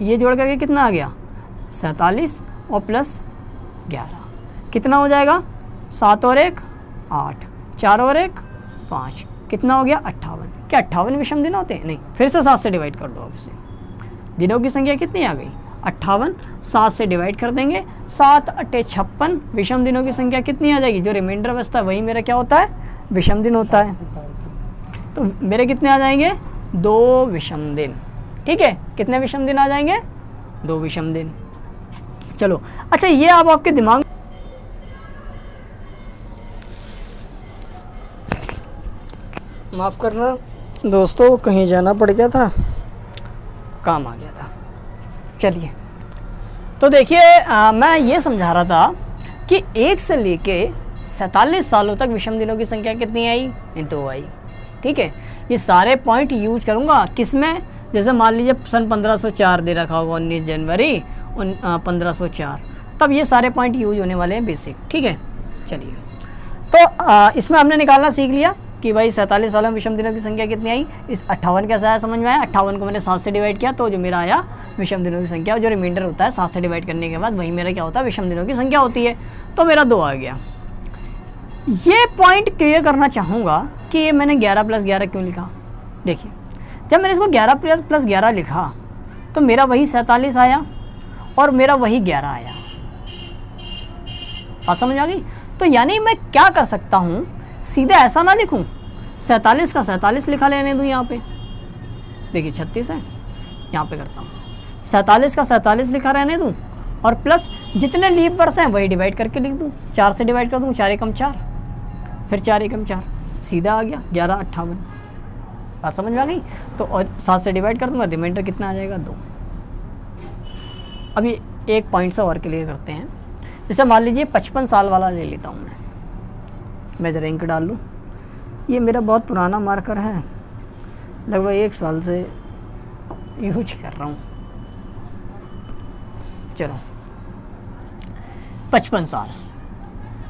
ये जोड़ करके कितना आ गया? 47 और प्लस 11 कितना हो जाएगा? 7 और 1 8, 4 और 1 5, कितना हो गया? 58। क्या 58 विषम दिन होते हैं? नहीं, फिर से 7 से डिवाइड कर दो। अब इसे दिनों की संख्या कितनी आ गई? 58। 7 से डिवाइड कर देंगे, 7 × 56 विषम दिनों की संख्या कितनी आ जाएगी? जो रिमाइंडर बचता है वही मेरा क्या होता है? विषम दिन होता है। तो मेरे कितने आ जाएंगे? 2 विषम दिन। ठीक है, कितने विषम दिन आ जाएंगे? 2 विषम दिन। चलो, अच्छा ये अब आपके दिमाग, माफ़ करना दोस्तों, कहीं जाना पड़ गया था, काम आ गया था। चलिए, तो देखिए मैं ये समझा रहा था कि 1 से लेके 47 सालों तक विषम दिनों की संख्या कितनी आई? 2 आई। ठीक है, ये सारे पॉइंट यूज करूँगा किस में? जैसे मान लीजिए सन 1504 दे रखा होगा, 19 जनवरी 1504, तब ये सारे पॉइंट यूज होने वाले हैं बेसिक। ठीक है, चलिए, तो इसमें हमने निकालना सीख लिया कि भाई 47 सालों में विषम दिनों की संख्या कितनी आई। इस 58 कैसे आया समझ में आया? 58 को मैंने 7 से डिवाइड किया तो जो मेरा आया विषम दिनों की संख्या, जो रिमाइंडर होता है 7 से डिवाइड करने के बाद वही मेरा क्या होता है? विषम दिनों की संख्या होती है। तो मेरा 2 आ गया। ये पॉइंट क्लियर करना चाहूँगा कि ये मैंने 11 + 11 क्यों लिखा। देखिए, जब मैंने इसको 11 + 11 लिखा तो मेरा वही 47 आया और मेरा वही 11 आया। बात समझ आ गई? तो यानी मैं क्या कर सकता हूँ, सीधे ऐसा ना लिखूं, 47 का 47 लिखा लेने दूँ यहाँ पे। देखिए 36 है, यहाँ पे करता हूँ 47 का 47 लिखा रहने दूँ और प्लस जितने लीप वर्ष हैं वही डिवाइड करके लिख दूँ। 4 से डिवाइड कर दूँ, 4 एकम 4, फिर 4 एकम 4, सीधा आ गया 1158। बात समझ में आ गई? तो और 7 से डिवाइड कर दूँगा, रिमाइंडर कितना आ जाएगा? 2। अभी एक पॉइंट से और क्लियर करते हैं। जैसे मान लीजिए 55 साल वाला ले लेता हूँ मैं ज़रा इंक डाल लूँ। ये मेरा बहुत पुराना मार्कर है, लगभग 1 साल से यूज कर रहा हूँ। चलो 55 साल,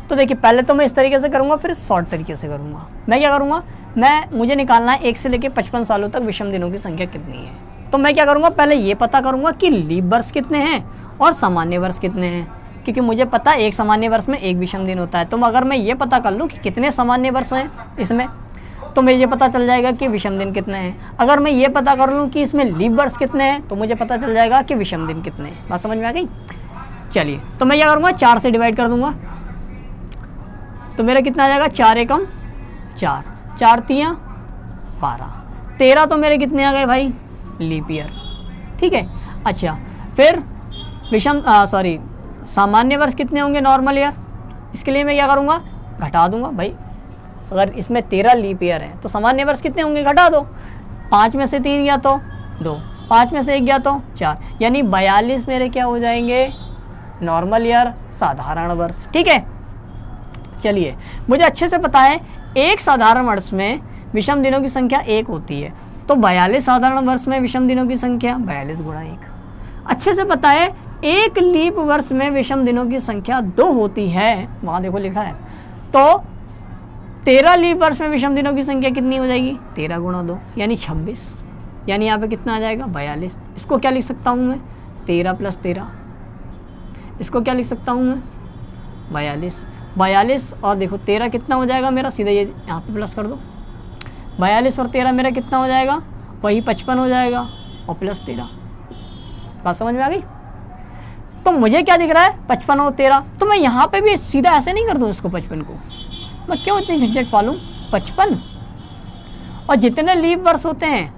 तो देखिए पहले तो मैं इस तरीके से करूँगा, फिर शॉर्ट तरीके से करूँगा। मैं क्या करूँगा, मुझे निकालना है 1 से लेकर 55 सालों तक विषम दिनों की संख्या कितनी है। तो मैं क्या करूँगा, पहले ये पता करूँगा कि लीप वर्ष कितने हैं और सामान्य वर्ष कितने हैं, क्योंकि मुझे पता है एक सामान्य वर्ष में 1 विषम दिन होता है। तो अगर मैं ये पता कर लूँ कि कितने सामान्य वर्ष हैं इसमें, तो मुझे ये पता चल जाएगा कि विषम दिन कितने हैं। अगर मैं ये पता कर लूँ कि इसमें लीप वर्ष कितने हैं, तो मुझे पता चल जाएगा कि विषम दिन कितने हैं। बात समझ में आ गई? चलिए, तो मैं क्या करूँगा, 4 से डिवाइड कर दूँगा, तो मेरा कितना आ जाएगा? 4 एकम 4, 4 तियाँ 12, 13 तो मेरे कितने आ गए भाई? Leap year. ठीक है, अच्छा फिर सामान्य वर्ष कितने होंगे? Normal year. इसके लिए मैं क्या करूँगा, घटा दूंगा भाई। अगर इसमें 13 लीप ईयर है तो सामान्य वर्ष कितने होंगे? घटा दो, 5 में से 3 गया तो 2, 5 में से 1 गया तो 4, यानी 42 मेरे क्या हो जाएंगे? नॉर्मल ईयर, साधारण वर्ष। ठीक है, चलिए, मुझे अच्छे से पता है एक साधारण वर्ष में विषम दिनों की संख्या 1 होती है, तो 42 साधारण वर्ष में विषम दिनों की संख्या 42 गुणा 1। अच्छे से पता है एक लीप वर्ष में विषम दिनों की संख्या 2 होती है, वहाँ देखो लिखा है। तो 13 लीप वर्ष में विषम दिनों की संख्या कितनी हो जाएगी? 13 गुणा 2 यानी 26, यानी यहाँ पे कितना आ जाएगा? 42। इसको क्या लिख सकता हूँ मैं? 13 + 13। इसको क्या लिख सकता हूँ मैं? 42 और देखो 13 कितना हो जाएगा मेरा? सीधा ये यहाँ पे प्लस कर दो। 42 और 13 मेरा कितना हो जाएगा? वही 55 हो जाएगा और प्लस 13। बात समझ में आ गई? तो मुझे क्या दिख रहा है? 55 और 13। तो मैं यहाँ पे भी सीधा ऐसे नहीं कर दूँ इसको 55 को, मैं क्यों इतनी झंझट पालूँ? 55 और जितने लीप वर्ष होते हैं,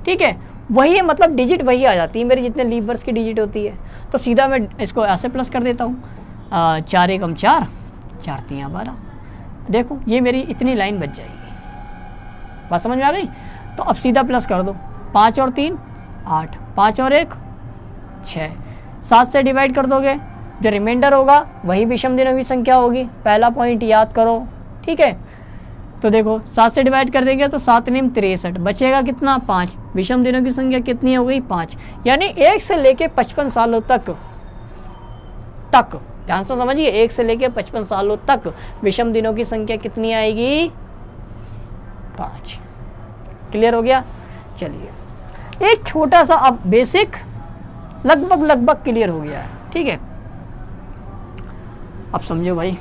ठीक है, वही मतलब डिजिट वही आ जाती है मेरी, जितने लीप वर्ष की डिजिट होती है। तो सीधा मैं इसको ऐसे प्लस कर देता हूँ, 4 एकम 4, 4 तियाँ 12। देखो ये मेरी इतनी लाइन बच जाएगी। बात समझ में आ गई? तो अब सीधा प्लस कर दो, 5 और 3 8, 5 और 1 6, 7 से डिवाइड कर दोगे, जो रिमाइंडर होगा वही विषम दिनों की संख्या होगी। पहला पॉइंट याद करो, ठीक है। तो देखो 7 से डिवाइड कर देंगे तो 7 निम 63, बचेगा कितना 5। विषम दिनों की संख्या कितनी हो गई 5, यानी 1 से लेके 55 सालों तक ध्यान से समझिए, 1 से लेके 55 सालों तक विषम दिनों की संख्या कितनी आएगी 5। क्लियर हो गया। चलिए एक छोटा सा अब बेसिक लगभग क्लियर हो गया है, ठीक है। अब समझो भाई,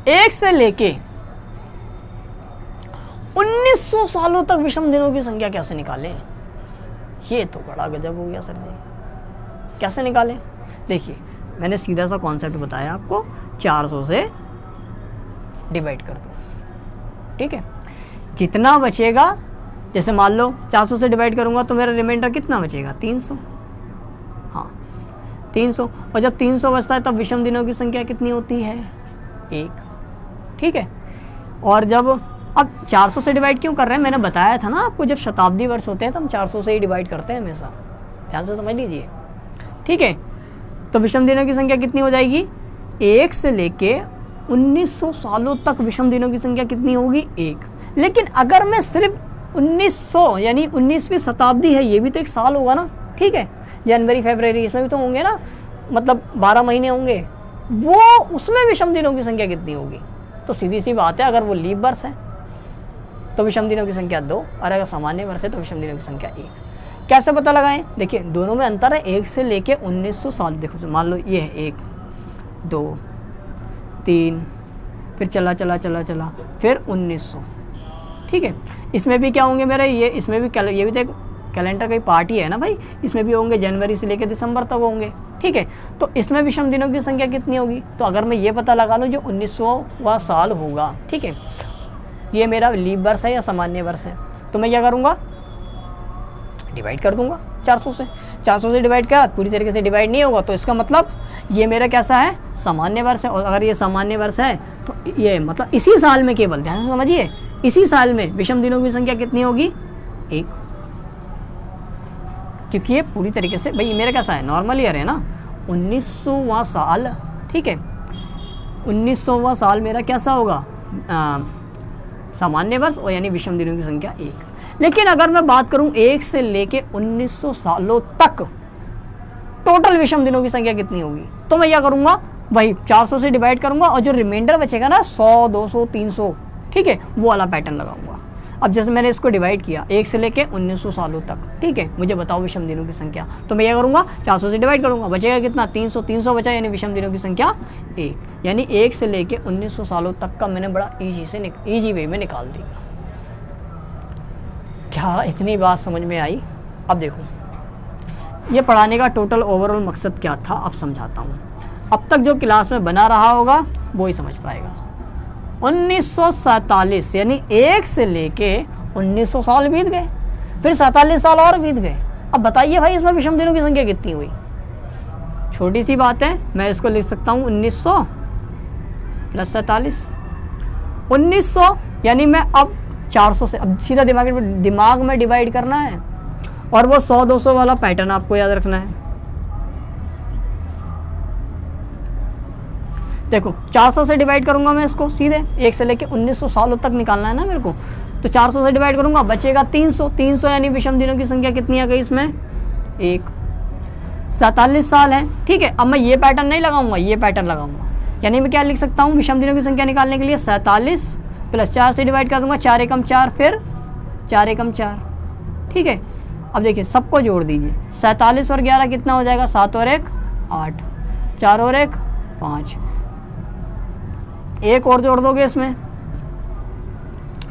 एक से लेके 1900 सालों तक विषम दिनों की संख्या कैसे निकालें? ये तो बड़ा गजब हो गया सर जी, कैसे निकालें? देखिए मैंने सीधा सा कॉन्सेप्ट बताया आपको, 400 से डिवाइड कर दो, ठीक है। जितना बचेगा, जैसे मान लो 400 से डिवाइड करूंगा तो मेरा रिमाइंडर कितना बचेगा 300, हाँ 300। और जब 300 बचता है तब विषम दिनों की संख्या कितनी होती है 1, ठीक है। और जब अब 400 से डिवाइड क्यों कर रहे हैं, मैंने बताया था ना आपको, जब शताब्दी वर्ष होते हैं तो हम 400 से ही डिवाइड करते हैं हमेशा, ध्यान से समझ लीजिए, ठीक है। तो विषम दिनों की संख्या कितनी हो जाएगी, 1 से लेके 1900 सालों तक विषम दिनों की संख्या कितनी होगी 1। लेकिन अगर मैं सिर्फ 1900 यानी 19वीं शताब्दी है, ये भी तो एक साल होगा ना, ठीक है। जनवरी फरवरी इसमें भी तो होंगे ना, मतलब 12 महीने होंगे, वो उसमें विषम दिनों की संख्या कितनी होगी? तो सीधी सी बात है, अगर वो लीप वर्ष है तो विषम दिनों की संख्या 2, और अगर सामान्य वर्ष है तो विषम दिनों की संख्या 1। कैसे पता लगाएं? देखिए दोनों में अंतर है, 1 से लेके 1900 साल। देखो मान लो ये है 1 2 3, फिर चला फिर 1900, ठीक है। इसमें भी क्या होंगे मेरे, ये इसमें भी ये भी तो एक कैलेंडर का पार्ट ही है ना भाई, इसमें भी होंगे जनवरी से लेकर दिसंबर तक होंगे, ठीक है। तो इसमें विषम दिनों की संख्या कितनी होगी? तो अगर मैं ये पता लगा लूँ जो 1900वां साल होगा, ठीक है, ये मेरा लीप वर्ष है या सामान्य वर्ष है, तो मैं क्या करूँगा डिवाइड कर दूंगा 400 से। 400 से डिवाइड किया, पूरी तरीके से डिवाइड नहीं होगा तो इसका मतलब ये मेरा कैसा है सामान्य वर्ष है। और अगर ये सामान्य वर्ष है तो ये मतलब इसी साल में, केवल ध्यान से समझिए, इसी साल में विषम दिनों की संख्या कितनी होगी 1, क्योंकि ये पूरी तरीके से भाई मेरा कैसा है नॉर्मल ईयर है ना, 1900वां साल, ठीक है। 1900वां साल मेरा कैसा होगा सामान्य वर्ष, और यानी विषम दिनों की संख्या 1। लेकिन अगर मैं बात करूं 1 से लेके 1900 सालों तक टोटल विषम दिनों की संख्या कितनी होगी, तो मैं क्या करूंगा वही 400 से डिवाइड करूंगा, और जो रिमाइंडर बचेगा ना 100 200 300, ठीक है, वो वाला पैटर्न लगाऊंगा। अब जैसे मैंने इसको डिवाइड किया 1 से लेके 1900 सालों तक, ठीक है, मुझे बताओ विषम दिनों की संख्या, तो मैं क्या करूंगा 400 से डिवाइड करूंगा, बचेगा कितना 300, 300 बचा, यानी विषम दिनों की संख्या 1, यानी 1 से लेके 1900 सालों तक का मैंने बड़ा ईजी वे में निकाल दिया। क्या इतनी बात समझ में आई? अब देखो ये पढ़ाने का टोटल ओवरऑल मकसद क्या था, अब समझाता हूँ। अब तक जो क्लास में बना रहा होगा वो ही समझ पाएगा। 1947 यानी 1 से लेके 1900 साल बीत गए, फिर 47 साल और बीत गए। अब बताइए भाई इसमें विषम दिनों की संख्या कितनी हुई? छोटी सी बात है, मैं इसको लिख सकता हूँ 1900 प्लस 47। 1900 यानी मैं अब 400 से, अब सीधा दिमाग में डिवाइड करना है, और वो 100 200 वाला पैटर्न आपको याद रखना है। देखो 400 से डिवाइड करूंगा मैं इसको सीधे, 1 से लेके 1900 सालों तक निकालना है ना मेरे को, तो 400 से डिवाइड करूंगा, बचेगा 300। 300 यानी विषम दिनों की संख्या कितनी आ गई इसमें 1। 47 साल है, ठीक है। अब मैं ये पैटर्न नहीं लगाऊंगा, ये पैटर्न लगाऊंगा, यानी मैं क्या लिख सकता हूँ विषम दिनों की संख्या निकालने के लिए 47 प्लस 4 से डिवाइड कर दूंगा, 4 एकम 4, फिर 4 एकम 4, ठीक है। अब देखिए सबको जोड़ दीजिए, 47 और 11 कितना हो जाएगा, 7 और 1 8, 4 और 1 5, एक और जोड़ दोगे इसमें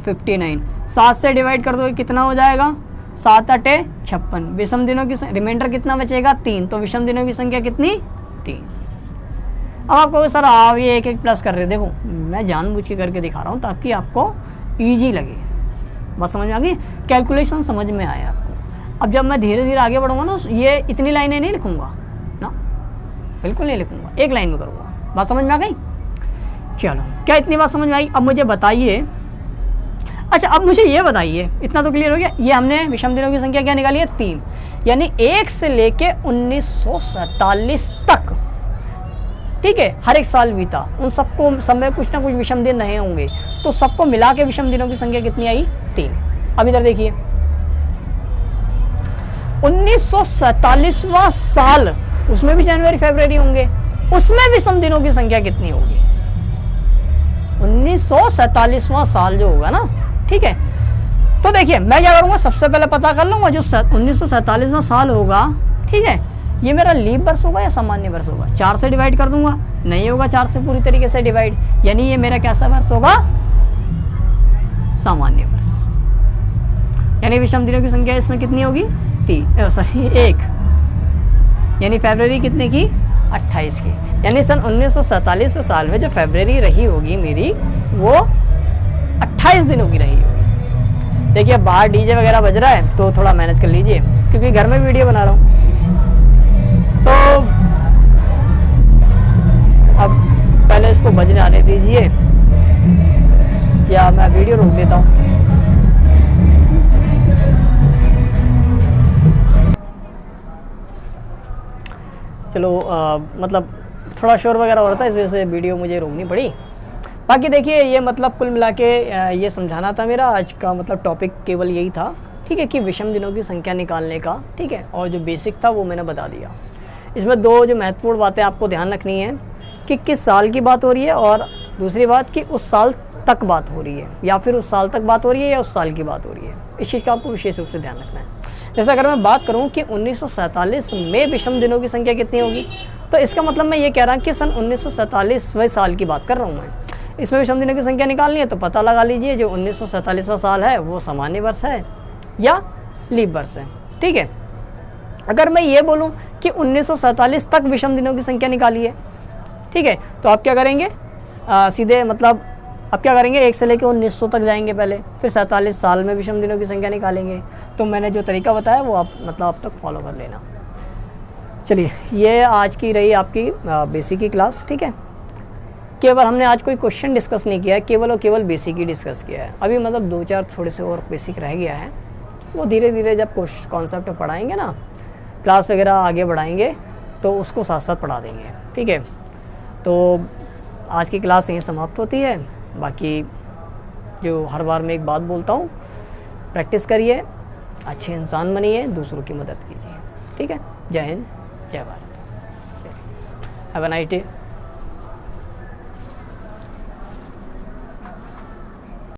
59, 7 से डिवाइड कर दोगे कितना हो जाएगा, 7 8 56। विषम दिनों की रिमाइंडर कितना बचेगा 3, तो विषम दिनों की संख्या कितनी 3। अब आपको सर आप ये एक प्लस कर रहे, देखो मैं जानबूझ के करके दिखा रहा हूँ ताकि आपको ईजी लगे, बस समझ में आ गई, कैलकुलेशन समझ में आए आपको। अब जब मैं धीरे धीरे आगे बढ़ूंगा ना, ये इतनी लाइनें नहीं लिखूंगा ना, बिल्कुल नहीं लिखूंगा, एक लाइन में करूँगा, बात समझ में आ गई। चलो, क्या इतनी बात समझ में आई? अब मुझे बताइए, अच्छा अब मुझे ये बताइए, इतना तो क्लियर हो गया, ये हमने विषम दिनों की संख्या क्या निकाली है? 3, यानी 1 से लेके 1947 तक, ठीक है, हर एक साल बीता, उन सबको समय कुछ ना कुछ विषम दिन रहे होंगे, तो सबको मिला के विषम दिनों की संख्या कितनी आई? 3। अब इधर देखिए, 1947वां साल, उसमें भी जनवरी फरवरी होंगे, उसमें विषम दिनों की संख्या कितनी होगी? 1947वां साल जो होगा ना, ठीक है, तो देखिए मैं क्या करूंगा, सबसे पहले पता कर लूंगा जो 1947वां साल होगा, ठीक है, ये मेरा लीप वर्ष होगा या सामान्य वर्ष होगा? 4 से डिवाइड कर दूंगा, नहीं होगा 4 से पूरी तरीके से डिवाइड, यानी ये मेरा कैसा वर्ष होगा? सामान्य वर्ष। यानी विषम दिनों की संख्या इसमें कितनी होगी? 1, यानी फरवरी कितने की? 28 की। यानी सन 1947 साल में जो फरवरी रही होगी मेरी, वो 28 दिनों की रही होगी। देखिए बाहर डीजे वगैरह बज रहा है, तो थोड़ा मैनेज कर लीजिए, क्योंकि घर में वीडियो बना रहा हूँ। तो अब पहले इसको बजने आने दीजिए, या मैं वीडियो रोक देता हूँ। चलो मतलब थोड़ा शोर वगैरह हो रहा था, इस वजह से वीडियो मुझे रोकनी पड़ी। बाकी देखिए ये मतलब कुल मिला के ये समझाना था मेरा आज का, मतलब टॉपिक केवल यही था, ठीक है, कि विषम दिनों की संख्या निकालने का, ठीक है, और जो बेसिक था वो मैंने बता दिया। इसमें 2 जो महत्वपूर्ण बातें आपको ध्यान रखनी है कि किस साल की बात हो रही है, और दूसरी बात कि उस साल तक बात हो रही है, या फिर उस साल तक बात हो रही है, या उस साल की बात हो रही है। इस चीज़ का आपको विशेष रूप से ध्यान रखना है। जैसे अगर मैं बात करूं कि 1947 में विषम दिनों की संख्या कितनी होगी, तो इसका मतलब मैं ये कह रहा हूँ कि सन 1947वें साल की बात कर रहा हूँ मैं। इसमें विषम दिनों की संख्या निकालनी है तो पता लगा लीजिए, जो 1947वां साल है वो सामान्य वर्ष है या लीप वर्ष है, ठीक है। अगर मैं ये बोलूँ कि 1947 तक विषम दिनों की संख्या निकालिए, ठीक है, तो आप क्या करेंगे? सीधे मतलब अब क्या करेंगे, 1 से लेकर 1900 तक जाएंगे पहले, फिर 47 साल में विषम दिनों की संख्या निकालेंगे। तो मैंने जो तरीका बताया वो आप मतलब अब तक फॉलो कर लेना। चलिए, ये आज की रही आपकी बेसिक की क्लास, ठीक है। केवल हमने आज कोई क्वेश्चन डिस्कस नहीं किया है, केवल और केवल बेसिक ही डिस्कस किया है। अभी मतलब 2-4 थोड़े से और बेसिक रह गया है, वो धीरे धीरे जब कॉन्सेप्ट पढ़ाएंगे ना, क्लास वगैरह आगे बढ़ाएंगे, तो उसको साथ साथ पढ़ा देंगे, ठीक है। तो आज की क्लास यहीं समाप्त होती है। बाकी जो हर बार मैं एक बात बोलता हूँ, प्रैक्टिस करिए, अच्छे इंसान बनिए, दूसरों की मदद कीजिए, ठीक है। जय हिंद, जय Bharat, have a nice day.